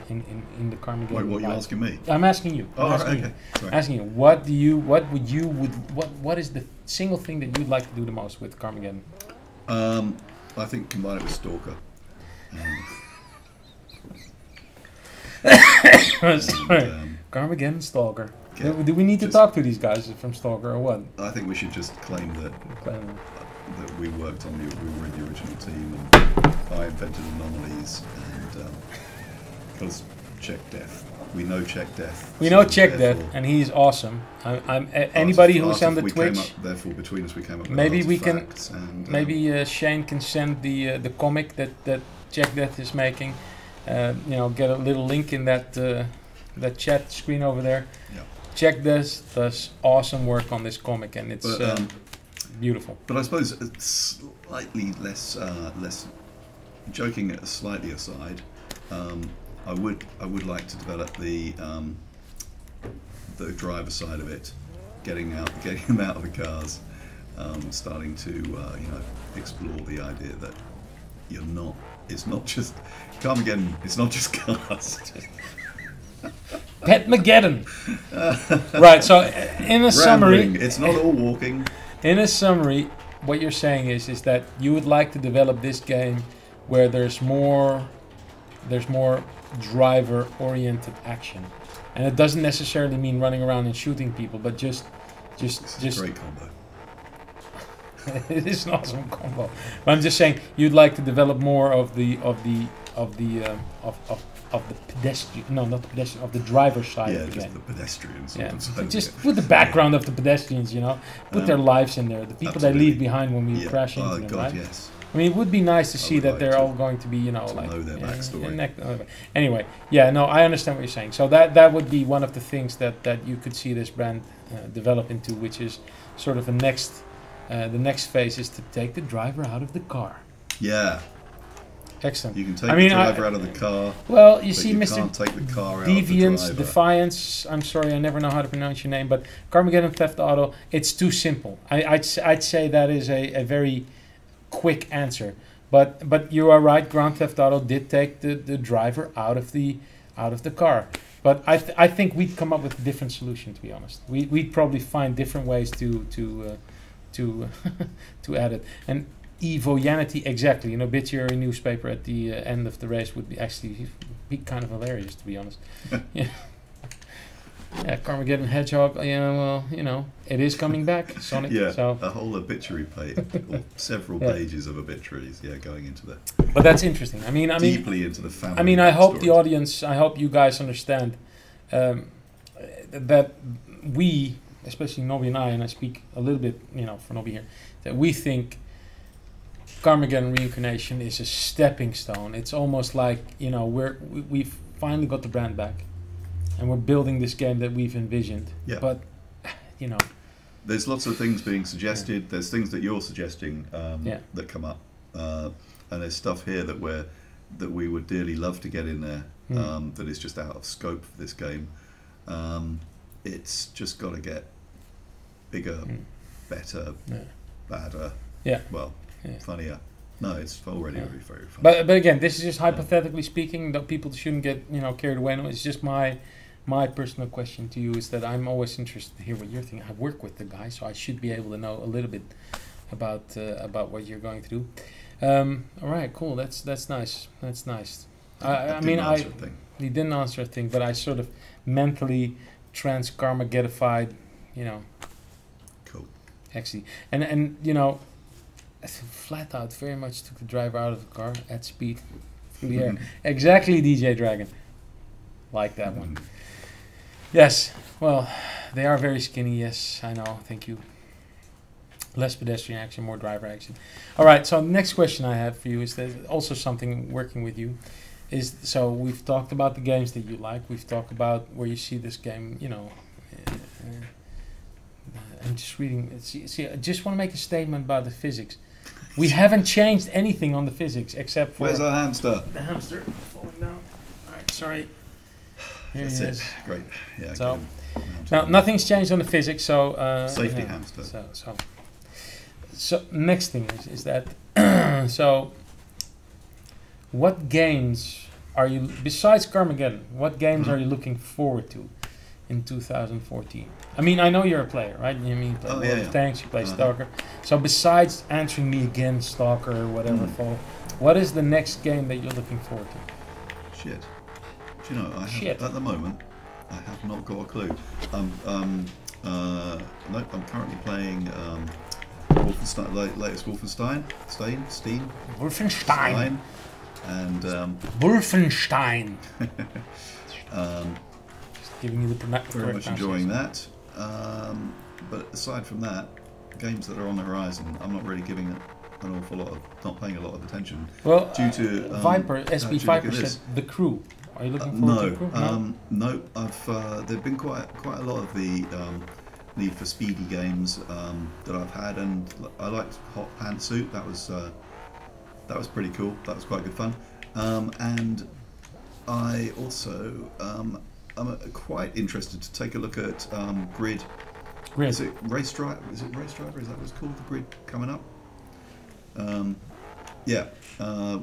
the Carmageddon? Wait, what are you asking me? I'm asking you. Oh, okay. Sorry. Asking you. What is the single thing that you'd like to do the most with Carmageddon? I think combine it with Stalker. Sorry. Carmageddon Stalker. Get- Do we need to just- talk to these guys from Stalker or what? I think we should just claim that we worked on we were in the original team, and I invented anomalies, and because check death. We know check death. We so know Check Death, therefore- and he's awesome. Anybody who's on the we Twitch, came up, therefore between us we came up with maybe we can, artifacts and, maybe Shane can send the comic that Check Death is making. You know, get a little link in that that chat screen over there. Yeah. Check Death does awesome work on this comic, and it's beautiful. But I suppose it's slightly less joking slightly aside. I would like to develop the driver side of it, getting them out of the cars, starting to explore the idea that it's not just Carmageddon, it's not just cars. Petmageddon. Right. So in a summary, Rambling. It's not all walking. in a summary, what you're saying is that you would like to develop this game where there's more driver-oriented action, and it doesn't necessarily mean running around and shooting people, but just Great combo. it is an awesome combo. But I'm just saying you'd like to develop more of the pedestrian, no, not the pedestrian, of the driver side Yeah, of the just game. the pedestrians. Yeah, side of just it. put the background of the pedestrians, you know, put their lives in there, the people they absolutely. leave behind when we Yeah. crash into Oh them, God, right? yes. I mean, it would be nice to see would that like they're to- all going to be, you know, to like know their backstory. Anyway, yeah, no, I understand what you're saying. So that would be one of the things that you could see this brand develop into, which is sort of the next phase is to take the driver out of the car. Yeah, Excellent. you can take I mean, the driver out of the car, Well, you but see, you Mr. can't take the car out Deviance, of the driver. Defiance. I'm sorry, I never know how to pronounce your name, but Carmageddon Theft Auto. It's too simple. I'd say that is a very quick answer. But you are right. Grand Theft Auto did take the driver out of the car. But I think we'd come up with a different solution. To be honest, we'd probably find different ways to to add it. And Evoyanity, exactly. You know, obituary newspaper at the end of the race would be actually be kind of hilarious, to be honest. Yeah. Yeah, Carmageddon Hedgehog. Yeah, well, you know, it is coming back, Sonic. Yeah, So, a whole obituary page, or several Yeah. pages of obituaries. Yeah, going into the but that's interesting. I mean, deeply into the family. I mean, I hope the stories. audience, I hope you guys understand that we, especially Nobby and I speak a little bit, you know, for Nobby here, that we think Carmageddon Reincarnation is a stepping stone. It's almost like, you know, we've finally got the brand back, and we're building this game that we've envisioned. Yeah. But, you know, There's lots of things being suggested. There's things that you're suggesting Yeah. that come up, and there's stuff here that we would dearly love to get in there. That is just out of scope for this game. It's just got to get bigger, better, Yeah. badder. Yeah. Well, Yeah. funnier. No, it's already Yeah. very, very funny. But again, this is just hypothetically speaking. That people shouldn't get, you know, carried away. No, it's just my personal question to you is that I'm always interested to hear what you're thinking. I work with the guy, so I should be able to know a little bit about what you're going to do. All right, cool. That's nice. That's nice. I mean, he didn't answer a thing, but I sort of mentally trans-Carmageddonified, you know. Cool. Actually, and you know, flat out very much took the driver out of the car at speed through the air. Exactly, DJ Dragon. Like that one. Yes. Well, they are very skinny. Yes, I know. Thank you. Less pedestrian action, more driver action. All right. So next question I have for you is that also something working with you is, so we've talked about the games that you like. We've talked about where you see this game, you know. I'm just reading. See, I just want to make a statement about the physics. We haven't changed anything on the physics except for Where's our hamster? the hamster falling down. All right, sorry. Here That's he it. is. Great. Yeah. So, good. now nothing's changed on the physics, so Safety yeah. hamster. So next thing is that so what games are you, besides Carmageddon, what games are you looking forward to in 2014? I mean, I know you're a player, right? You mean you play World of Tanks, you play Stalker. So besides answering me again, Stalker or whatever, what is the next game that you're looking forward to? Shit. Do you know, I have, Shit. at the moment, I have not got a clue. Nope, I'm currently playing Wolfenstein, latest Wolfenstein, Stein, Wolfenstein. And Wolfenstein. Just giving you the very much enjoying that. But aside from that, games that are on the horizon, I'm not really giving it an awful lot of, not paying a lot of attention. Well, due to Viper, SB Viper said The Crew. Are you looking forward to The Crew? No. There've been quite a lot of the Need for Speedy games that I've had, and I liked Hot Pantsuit. That was pretty cool. That was quite good fun. And I also I'm quite interested to take a look at Grid. Is it Race Driver? Is that what it's called? The Grid coming up.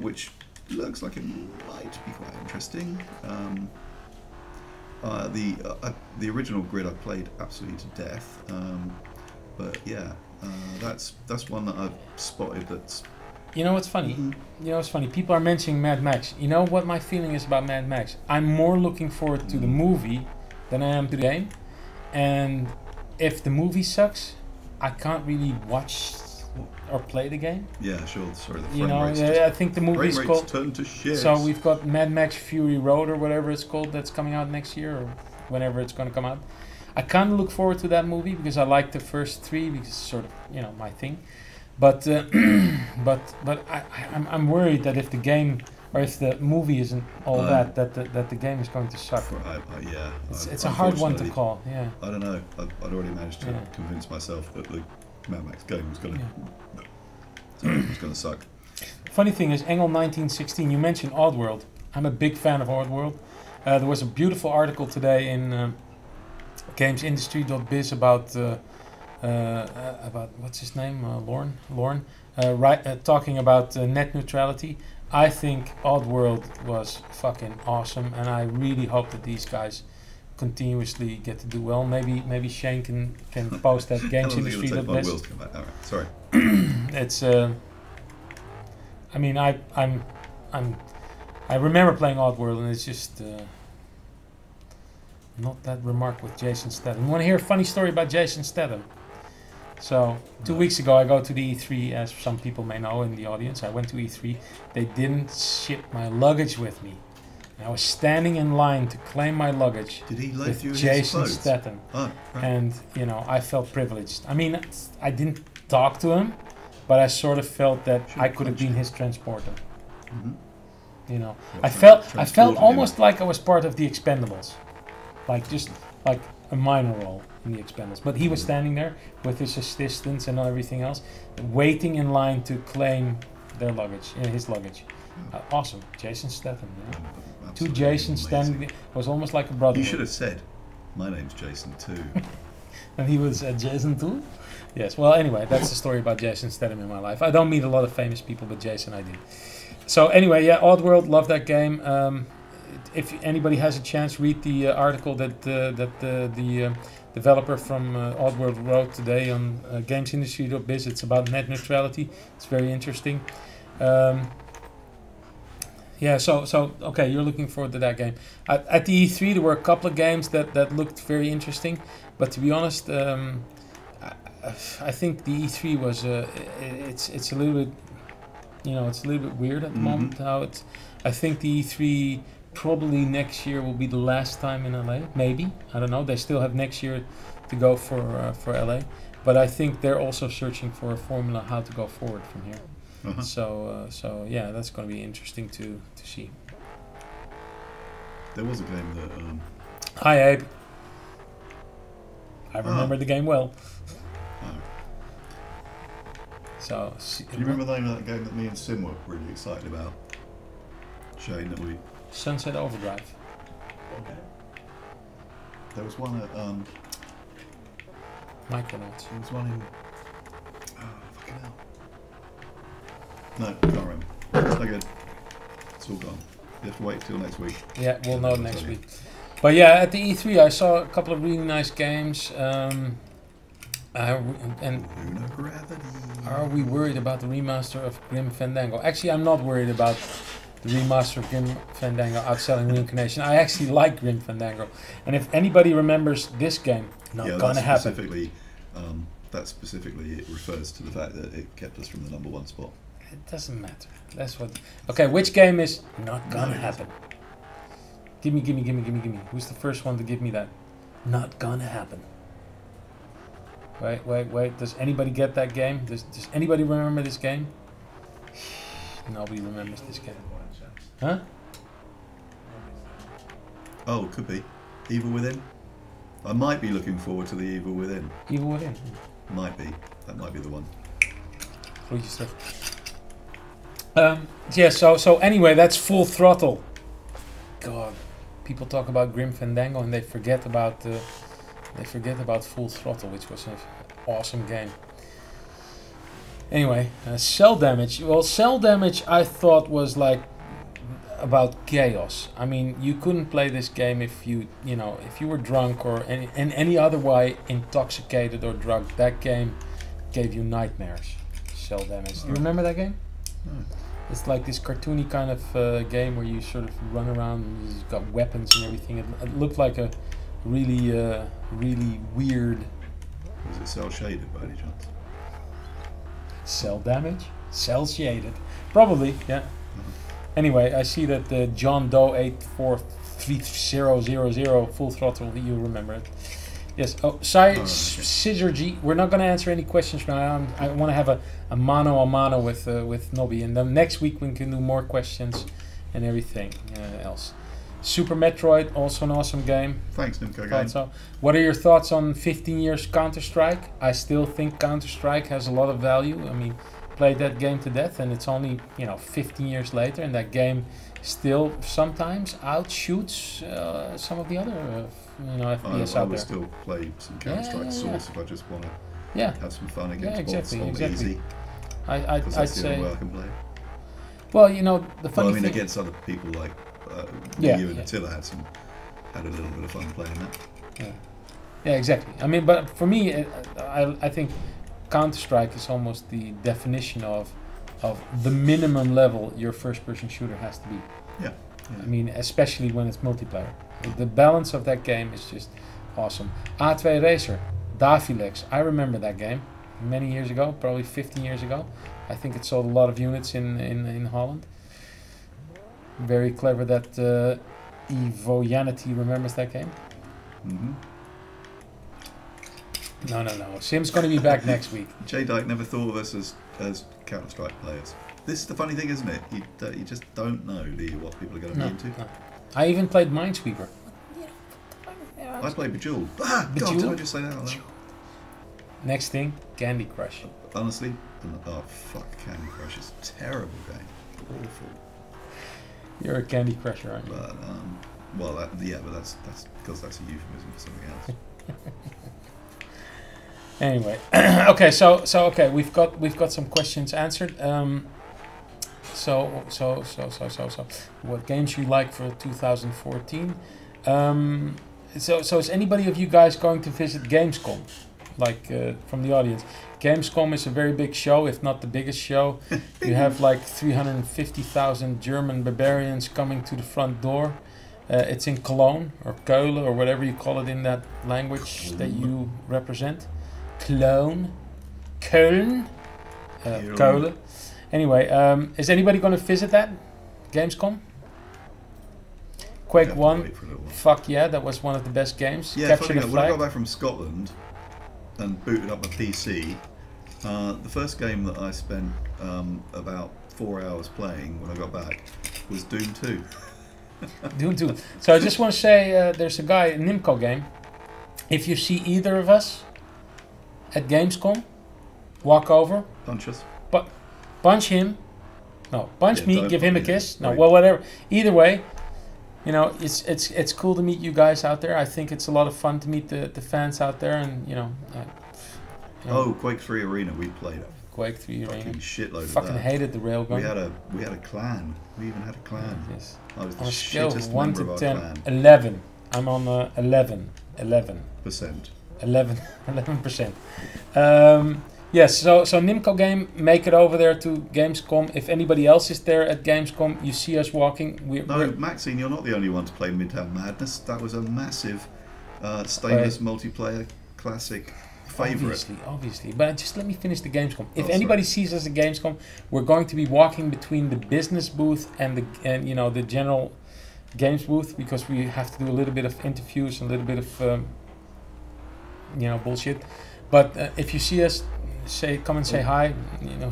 Which looks like it might be quite interesting. The original Grid I played absolutely to death, but yeah, that's one that I've spotted. That's. You know what's funny? People are mentioning Mad Max. You know what my feeling is about Mad Max? I'm more looking forward to the movie than I am to the game. And if the movie sucks, I can't really watch or play the game. Yeah, sure. Sorry, the frame rates. I think the movie is called. Turn to shit. So we've got Mad Max Fury Road or whatever it's called that's coming out next year or whenever it's going to come out. I kind of look forward to that movie because I like the first three because it's sort of my thing. But I'm worried that if the game or if the movie isn't all that the game is going to suck. It's a hard one to call. Yeah. I don't know. I'd already managed to convince myself that the Mad Max game was going to suck. Funny thing is, Engel 1916. You mentioned Oddworld. I'm a big fan of Oddworld. There was a beautiful article today in GamesIndustry.biz about what's his name, Lorne, talking about net neutrality. I think Oddworld was fucking awesome, and I really hope that these guys continuously get to do well. Maybe Shane can post that GamesIndustry.biz. Sorry. It's I mean I remember playing Oddworld, and it's just not that remark with Jason Statham. You want to hear a funny story about Jason Statham? So 2 weeks ago I go to the E3, as some people may know in the audience. I went to E3. They didn't ship my luggage with me. And I was standing in line to claim my luggage. Did he let you in Jason his Statham. Oh, right. And I felt privileged. I mean, I didn't talk to him, but I sort of felt that I could have been his transporter. Mm-hmm. I felt almost like I was part of the Expendables. Just like a minor role in the Expendables. But he was standing there with his assistants and everything else, waiting in line to claim their luggage, his luggage. Awesome. Jason Statham. Yeah. Two Jasons standing there. It was almost like a brother. You should have said, my name's Jason too. And he was Jason too? Yes. Well, anyway, that's the story about Jason Statham in my life. I don't meet a lot of famous people, but Jason I did. So anyway, yeah, Oddworld, love that game. If anybody has a chance, read the article that the developer from Oddworld wrote today on GamesIndustry.biz. It's about net neutrality. It's very interesting. So okay, you're looking forward to that game. At the E3, there were a couple of games that looked very interesting, but to be honest, I think the E3 was it's a little bit, it's a little bit weird at the moment. I think the E3 probably next year will be the last time in LA. Maybe, I don't know. They still have next year to go for LA, but I think they're also searching for a formula how to go forward from here. So yeah, that's going to be interesting to see. There was a game that. Hi, Abe. I remember the game well. So. Do you remember the name of that game that me and Sim were really excited about? Shane, that we. Sunset Overdrive. Okay. There was one at Micronauts. There was one in. Oh, fucking hell. No, can't remember. It's no good. It's all gone. You have to wait till next week. Yeah, we'll know next week. But yeah, at the E3 I saw a couple of really nice games. And are we worried about the remaster of Grim Fandango? Actually, I'm not worried about the remaster of Grim Fandango outselling Reincarnation. I actually like Grim Fandango, and if anybody remembers this game, not gonna happen. That specifically it refers to the fact that it kept us from the #1 spot. It doesn't matter. That's what. Okay, which game is not gonna happen? Gimme. Who's the first one to give me that? Not gonna happen. Wait. Does anybody get that game? Does anybody remember this game? Nobody remembers this game. Huh? Oh, could be. Evil Within? I might be looking forward to the Evil Within. Evil Within? Might be. That might be the one. Goeie stuff. Yeah, so anyway, that's Full Throttle. God, people talk about Grim Fandango and they forget about Full Throttle, which was an awesome game. Anyway, Cell Damage. Well, Cell Damage I thought was like about chaos. I mean, you couldn't play this game if you were drunk or in any other way intoxicated or drugged. That game gave you nightmares. Cell Damage. Do you remember that game? No. It's like this cartoony kind of game where you sort of run around and you've got weapons and everything. It looked like a really weird. Was it cell shaded by any chance? Cell Damage? Cell shaded. Probably, yeah. Anyway, I see that John Doe 843000 Full Throttle, you remember it. Yes. Oh, Syzygy. We're not going to answer any questions now. I want to have a mano a mano with Nobby, and then next week we can do more questions and everything else. Super Metroid, also an awesome game. Thanks, Nimco Game. So. What are your thoughts on 15 years Counter-Strike? I still think Counter-Strike has a lot of value. I mean, played that game to death, and it's only 15 years later, and that game still sometimes outshoots some of the other FPS I out would there. still play some Counter-Strike Source if I just want to have some fun against bots on easy. I'd say the only way I can play. Well, the funny thing against other people like you and Attila had a little bit of fun playing that. Yeah, exactly. I mean, but for me, I think Counter-Strike is almost the definition of the minimum level your first-person shooter has to be. Yeah. I mean, especially when it's multiplayer. The balance of that game is just awesome. A2 Racer, Davilex. I remember that game many years ago, probably 15 years ago. I think it sold a lot of units in Holland. Very clever that Evoyanity remembers that game. Mm-hmm. No. Sim's going to be back next week. J Dyke never thought of us as Counter-Strike players. This is the funny thing, isn't it? You just don't know, do you, what people are going to be into? No. I even played Minesweeper. I played Bejeweled. God, did I just say that out loud? Next thing, Candy Crush. Honestly, oh fuck, Candy Crush is a terrible game. Awful. You're a Candy Crusher, aren't you? But but that's because that's a euphemism for something else. Anyway, okay, so we've got some questions answered. So what games you like for 2014? So is anybody of you guys going to visit Gamescom? Like from the audience, Gamescom is a very big show, if not the biggest show. You have like 350,000 German barbarians coming to the front door. It's in Cologne or Keulen or whatever you call it in that language that you represent. Cologne, Köln, Keulen. Anyway, is anybody going to visit that Gamescom? Quake 1, fuck yeah, that was one of the best games. Yeah, Capture the Flag. When I got back from Scotland and booted up my PC, the first game that I spent about 4 hours playing when I got back was Doom 2. Doom 2. So I just want to say, there's a guy, Nimco Game. If you see either of us at Gamescom, walk over. Punch us. Punch him. No, punch me. Give him a kiss. No, well, whatever. Either way, it's cool to meet you guys out there. I think it's a lot of fun to meet the fans out there, and Oh, Quake 3 Arena. We played it. Quake 3 Arena. Fucking shitload of Fucking that. hated the railgun. We had a clan. We even had a clan. Yes. I was the on a scale shittest of 1 member to of 10, our clan. 11. I'm on 11. 11%. 11%. Yes, so Nimco game, make it over there to Gamescom. If anybody else is there at Gamescom, you see us walking. No, Maxine, you're not the only one to play Midtown Madness. That was a massive stainless multiplayer classic favourite. Obviously. But just let me finish the Gamescom. If anybody sorry. sees us at Gamescom, we're going to be walking between the business booth and the general games booth, because we have to do a little bit of interviews and a little bit of bullshit. But if you see us, come and say hi.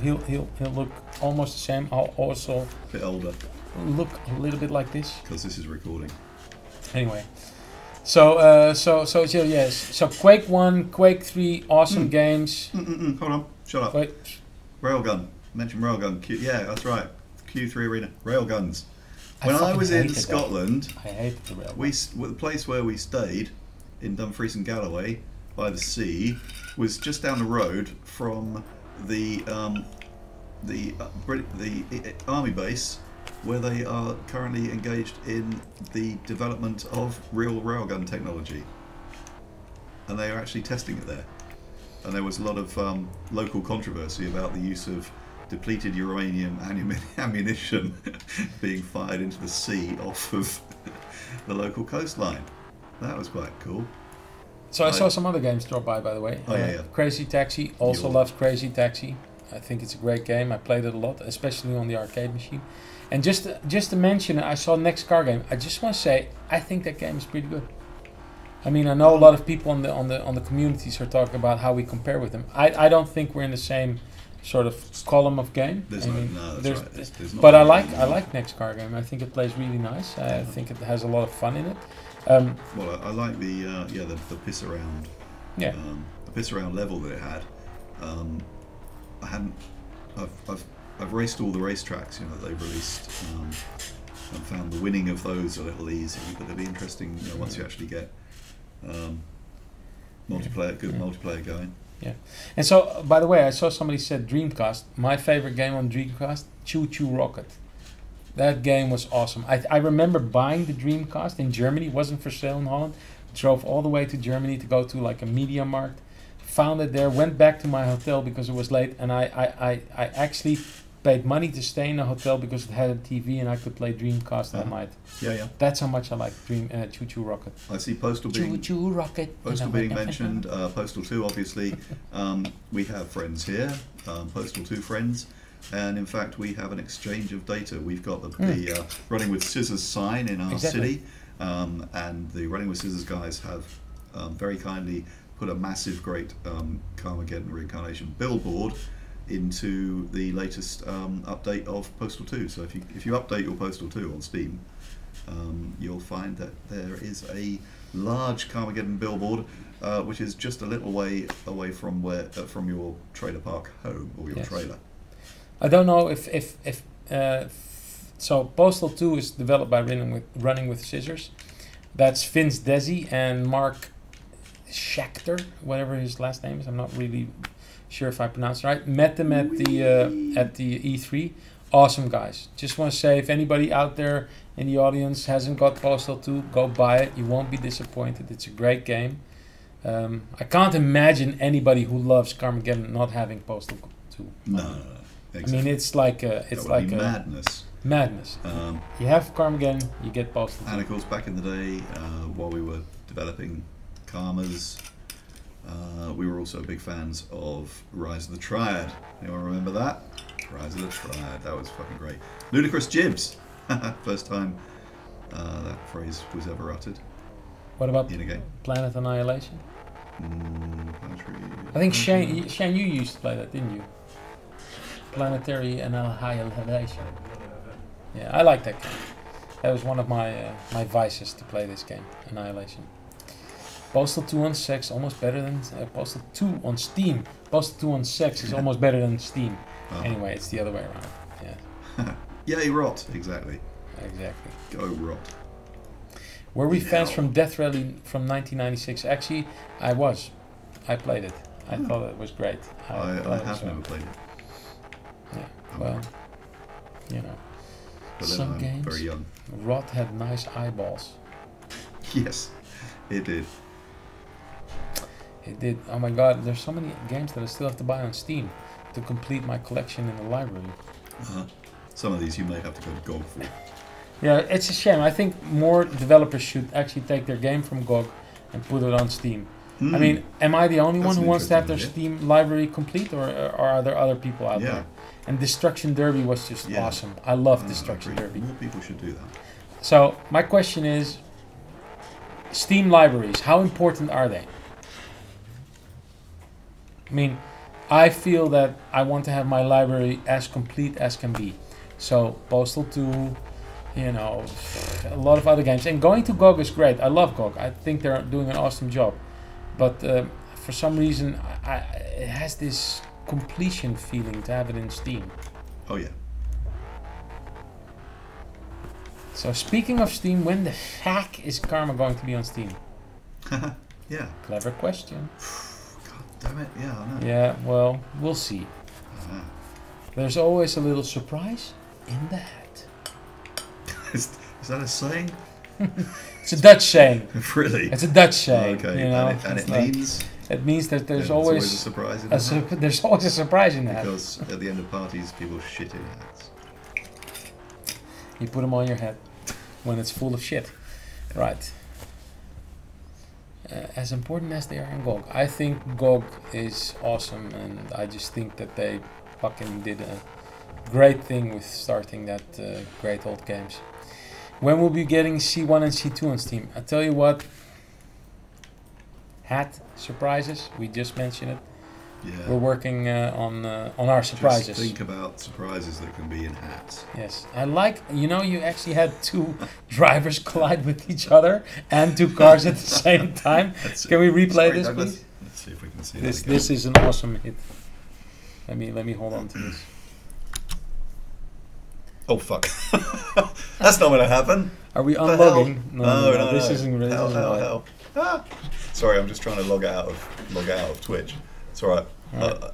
He'll look almost the same. I'll also a bit older. Look a little bit like this. Because this is recording. Anyway, so yes. So Quake 1, Quake 3, awesome games. Hold on, shut up. Wait. Railgun. Mention Railgun. Yeah, that's right. Q3 Arena. Railguns. When I was in Scotland, I hated the Railgun. The place where we stayed in Dumfries and Galloway by the sea was just down the road from the army base, where they are currently engaged in the development of real railgun technology, and they are actually testing it there. And there was a lot of local controversy about the use of depleted uranium ammunition being fired into the sea off of the local coastline. That was quite cool. So I saw some other games drop by the way. Oh, yeah. Crazy Taxi, also loves Crazy Taxi. I think it's a great game. I played it a lot, especially on the arcade machine. And just to mention, I saw Next Car Game. I just want to say, I think that game is pretty good. I mean, I know a lot of people on the communities are talking about how we compare with them. I don't think we're in the same sort of column of game. There's not but I like Next Car Game. I think it plays really nice. I think it has a lot of fun in it. Well, I like the piss around. Yeah. The piss around level that it had. I've raced all the racetracks, that they've released, and found the winning of those a little easy. But it'll be interesting, once you actually get multiplayer going. Yeah. And so, by the way, I saw somebody said Dreamcast. My favorite game on Dreamcast, Choo Choo Rocket. That game was awesome. I remember buying the Dreamcast in Germany. It wasn't for sale in Holland. Drove all the way to Germany to go to like a media markt. Found it there. Went back to my hotel because it was late. And I actually paid money to stay in the hotel because it had a TV and I could play Dreamcast all night. Yeah. That's how much I like Choo Choo Rocket. I see Postal being Choo Rocket. Postal being mentioned. Postal 2, obviously. We have friends here. Postal 2 friends. And in fact, we have an exchange of data. We've got the Running with Scissors sign in our city, and the Running with Scissors guys have very kindly put a massive, great Carmageddon Reincarnation billboard into the latest update of Postal 2. So if you update your Postal 2 on Steam, you'll find that there is a large Carmageddon billboard, which is just a little way away from from your trailer park home or your trailer. I don't know if so Postal 2 is developed by Running with Scissors. That's Vince Desi and Mark Schechter, whatever his last name is. I'm not really sure if I pronounced it right. Met them at the E3. Awesome guys. Just want to say, if anybody out there in the audience hasn't got Postal 2, go buy it. You won't be disappointed. It's a great game. I can't imagine anybody who loves Carmageddon not having Postal 2. No. Exactly. I mean, it's like madness. Madness. You have Carmageddon, you get Postal 2. And of course, back in the day, while we were developing Karmas, we were also big fans of Rise of the Triad. Anyone remember that? Rise of the Triad. That was fucking great. Ludicrous Jibs. First time that phrase was ever uttered. What about in a game? Planet Annihilation? I think Shane, you used to play that, didn't you? Planetary Annihilation. Yeah, I like that game. That was one of my my vices to play this game, Annihilation. Postal 2 on Sex, almost better than Postal 2 on Steam. Postal 2 on Sex is almost better than Steam. Anyway, it's the other way around. Yeah. Yay, rot. Exactly. Go rot. Were we fans from Death Rally from 1996? Actually, I was. I played it. I thought it was great. I have never played it. Yeah, well, But some games. Very young. Rot had nice eyeballs. Yes, it did. It did. Oh my god, there's so many games that I still have to buy on Steam to complete my collection in the library. Some of these you may have to go to GOG for. Yeah, it's a shame. I think more developers should actually take their game from GOG and put it on Steam. I mean, am I the only one who wants to have their Steam library complete, or are there other people out there? And Destruction Derby was just awesome. I love Destruction Derby. More people should do that. So, my question is, Steam libraries, how important are they? I mean, I feel that I want to have my library as complete as can be. So, Postal 2, you know, a lot of other games. And going to GOG is great. I love GOG. I think they're doing an awesome job. But for some reason, it has this completion feeling to have it in Steam. Oh, yeah. So, speaking of Steam, when the heck is Karma going to be on Steam? Yeah. Clever question. God damn it. Yeah, I know. Yeah, well, we'll see. There's always a little surprise in the hat. Is that a saying? It's a Dutch saying. Really? It's a Dutch saying. Okay. You know? And it means? It means that there's always a surprise in the hat. There's always a surprise in the hat. Because at the end of parties, people shit in hats. You put them on your head when it's full of shit. Right. As important as they are in GOG. I think GOG is awesome, and I just think that they fucking did a great thing with starting that great old games. When we'll be getting C1 and C2 on Steam? I tell you what, hat surprises, we just mentioned it. Yeah. We're working on our surprises. Just think about surprises that can be in hats. Yes, I like, you know, you actually had two drivers collide with each other and two cars at the same time. Can we replay this, please? Let's see if we can see this. that. This is an awesome hit. Let me hold on to this. Oh fuck! That's not going to happen. Are we unlogging? No. This isn't really. Hell. Ah. Sorry, I'm just trying to log out of Twitch. It's alright.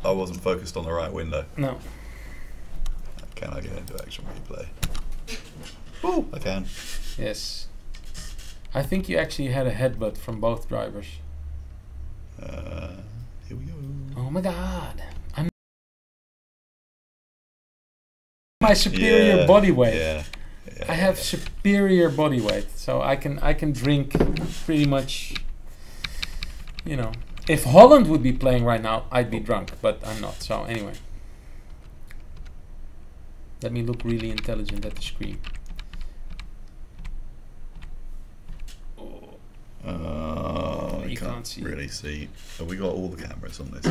I wasn't focused on the right window. No. Can I get into action replay? Oh, I can. Yes. I think you actually had a headbutt from both drivers. Here we go. Oh my god. I'm my superior body weight. Yeah. I have superior body weight, so I can drink pretty much, you know. If Holland would be playing right now, I'd be drunk, but I'm not. So anyway, let me look really intelligent at the screen. You can't really see. Have we got all the cameras on this?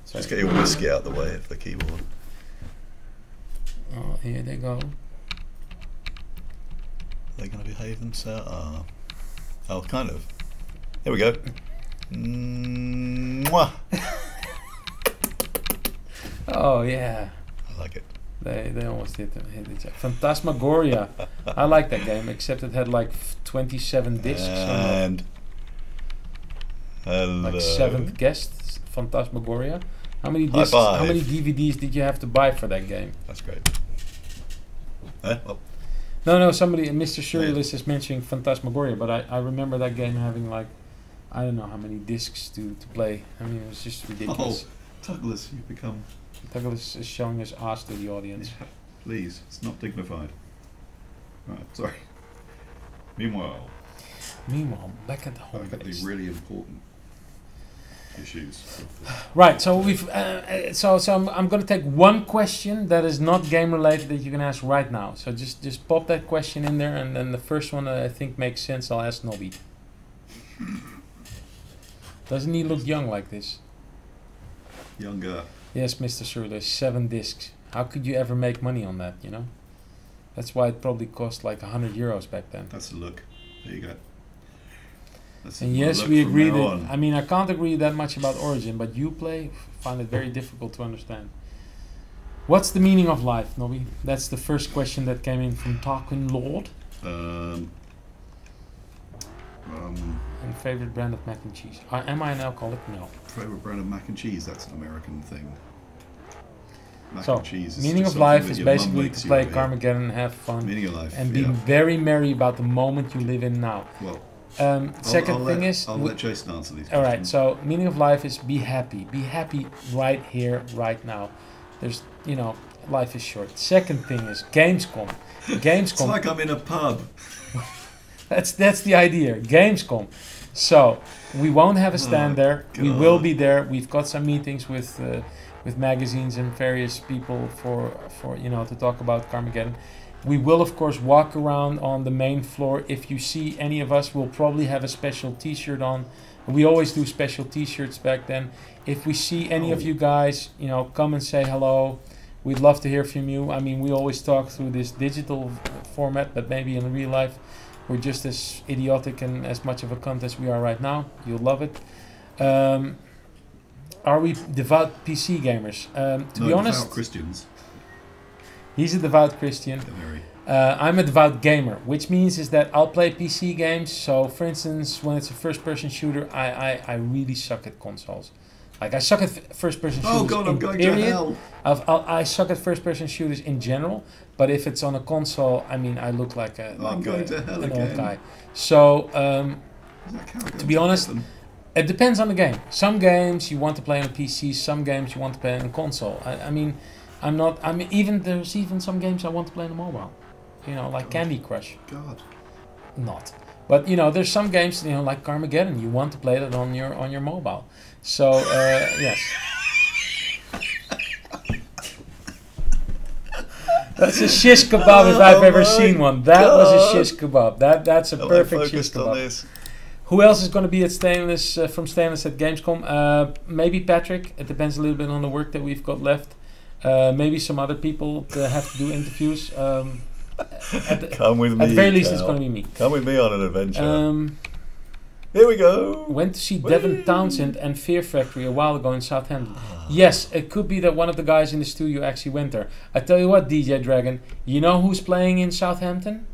So just get your whiskey out of the way of the keyboard. Oh, here they go. Are they going to behave themselves? Oh, kind of. Here we go. Mwah. Oh yeah. I like it. They almost hit each other. Phantasmagoria. I like that game, except it had like 27 discs. And hello. Like seventh guest, Phantasmagoria. How many discs? How many DVDs did you have to buy for that game? That's great. Oh. No. Somebody, Mr. Surrealist is mentioning Phantasmagoria, but I remember that game having like, I don't know how many discs to play. I mean, it was just ridiculous. Oh, Douglas, you've become... Douglas is showing his ass to the audience. Yeah, please, it's not dignified. Right, sorry. Meanwhile, back at home. back at the really important issues. Right, so we've so I'm going to take one question that is not game related that you can ask right now. So just pop that question in there, and then the first one that I think makes sense, I'll ask Nobby. Doesn't he look young like this? Younger. Yes, Mr. Surler, 7 discs. How could you ever make money on that, you know? That's why it probably cost like €100 back then. That's the look. There you go. That's and yes, we agree that... I mean, I can't agree that much about Origin, but Uplay, find it very difficult to understand. What's the meaning of life, Nobby? That's the first question that came in from Tarquin Lord. And favorite brand of mac and cheese. Am I an alcoholic? No. Favorite brand of mac and cheese? That's an American thing. Mac so, and cheese is meaning of life is basically to play Carmageddon, have fun, meaning of life, and be very merry about the moment you live in now. Well, Second thing is... I'll let Jason answer these questions. Alright, so meaning of life is be happy. Be happy right here, right now. There's, you know, life is short. Second thing is Gamescom. It's like I'm in a pub. That's the idea. Gamescom. So we won't have a stand there. God. We will be there. We've got some meetings with magazines and various people for you know, to talk about Carmageddon. We will of course walk around on the main floor. If you see any of us, we'll probably have a special T-shirt on. We always do special T-shirts back then. If we see any of you guys, you know, come and say hello. We'd love to hear from you. I mean, we always talk through this digital format, but maybe in real life, we're just as idiotic and as much of a cunt as we are right now. You'll love it. Are we devout PC gamers? To be honest, devout Christians. He's a devout Christian. I'm a devout gamer, which means is that I'll play PC games. So, for instance, when it's a first-person shooter, I really suck at consoles. Like, I suck at first-person shooters. Oh God, I'm going to hell. I suck at first-person shooters in general, but if it's on a console, I mean, I look like an old guy. So, to be honest, it depends on the game. Some games you want to play on a PC, some games you want to play on a console. I mean, there's even some games I want to play on a mobile. You know, like Candy Crush. God. Not. But, you know, there's some games, you know, like Carmageddon, you want to play that on your mobile. So, yes. That's a shish kebab if I've ever seen one. That was a shish kebab. That's a perfect shish kebab. Who else is going to be at Stainless from Stainless at Gamescom? Maybe Patrick. It depends a little bit on the work that we've got left. Maybe some other people that have to do interviews. Come with me. At the very least, it's going to be me. Come with me on an adventure. Here we go. Went to see Devin Townsend and Fear Factory a while ago in Southampton. Yes, it could be that one of the guys in the studio actually went there. I tell you what, DJ Dragon, you know who's playing in Southampton?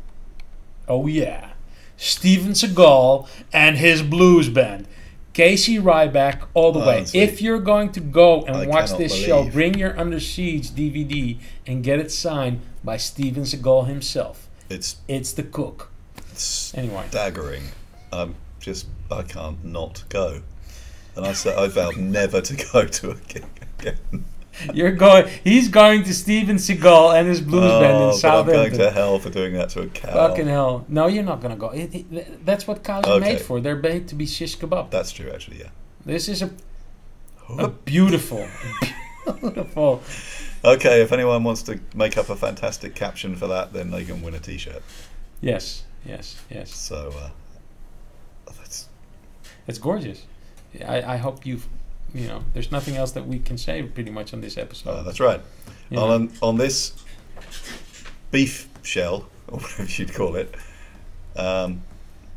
Oh yeah, Steven Seagal and his blues band. Casey Ryback all the way. Sweet. If you're going to go and watch this show, bring your Under Siege DVD and get it signed by Steven Seagal himself. It's the cook. It's anyway, staggering. I can't not go. And I vowed never to go to a gig again. He's going to Steven Seagal and his blues band in Southampton. I'm going to hell for doing that to a cow. Fucking hell. No, you're not going to go. That's what cows are made for. They're made to be shish kebab. That's true, actually, yeah. This is a beautiful, beautiful... Okay, if anyone wants to make up a fantastic caption for that, then they can win a T-shirt. Yes. So, it's gorgeous. I hope you know, there's nothing else that we can say pretty much on this episode. That's right. On this beef shell, or whatever you'd call it,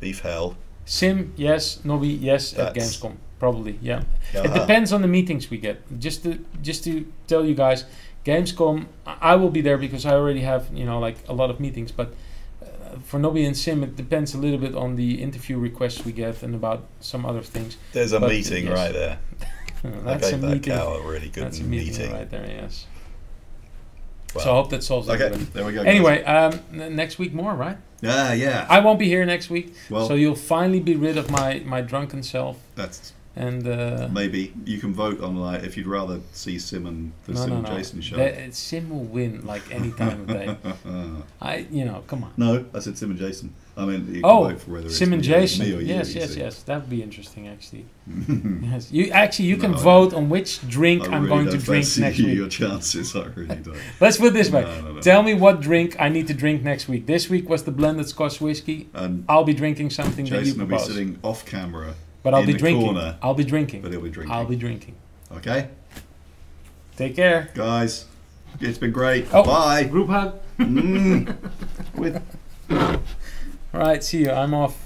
beef hell. Sim, yes. Nobby, yes. At Gamescom, probably. Yeah. It depends on the meetings we get. Just to tell you guys, Gamescom, I will be there because I already have, you know, like a lot of meetings, but. For Nobby and Sim, it depends a little bit on the interview requests we get and about some other things. There's a meeting right there. That's a meeting. That cow a really good That's a meeting right there, yes. Well, so I hope that solves it. Okay, there we go. Anyway, next week more, right? Yeah. I won't be here next week, well, so you'll finally be rid of my drunken self. And maybe you can vote on like if you'd rather see Sim and Sim and Jason show. Sim will win like any time of day. Come on. No, I said Sim and Jason. I mean, you can vote for whether Sim and Jason. Me or you. Yes. That would be interesting, actually. Yes, you can vote on which drink I'm going to drink next week. Your chances, I really don't. Let's put it this way. No. Tell me what drink I need to drink next week. This week was the blended Scotch whiskey. And I'll be drinking something that you propose. Jason will be sitting off camera. But I'll be drinking. Corner, I'll be drinking. But he'll be drinking. I'll be drinking. Okay. Take care, guys. It's been great. Oh, bye. Group hug. All right. See you. I'm off.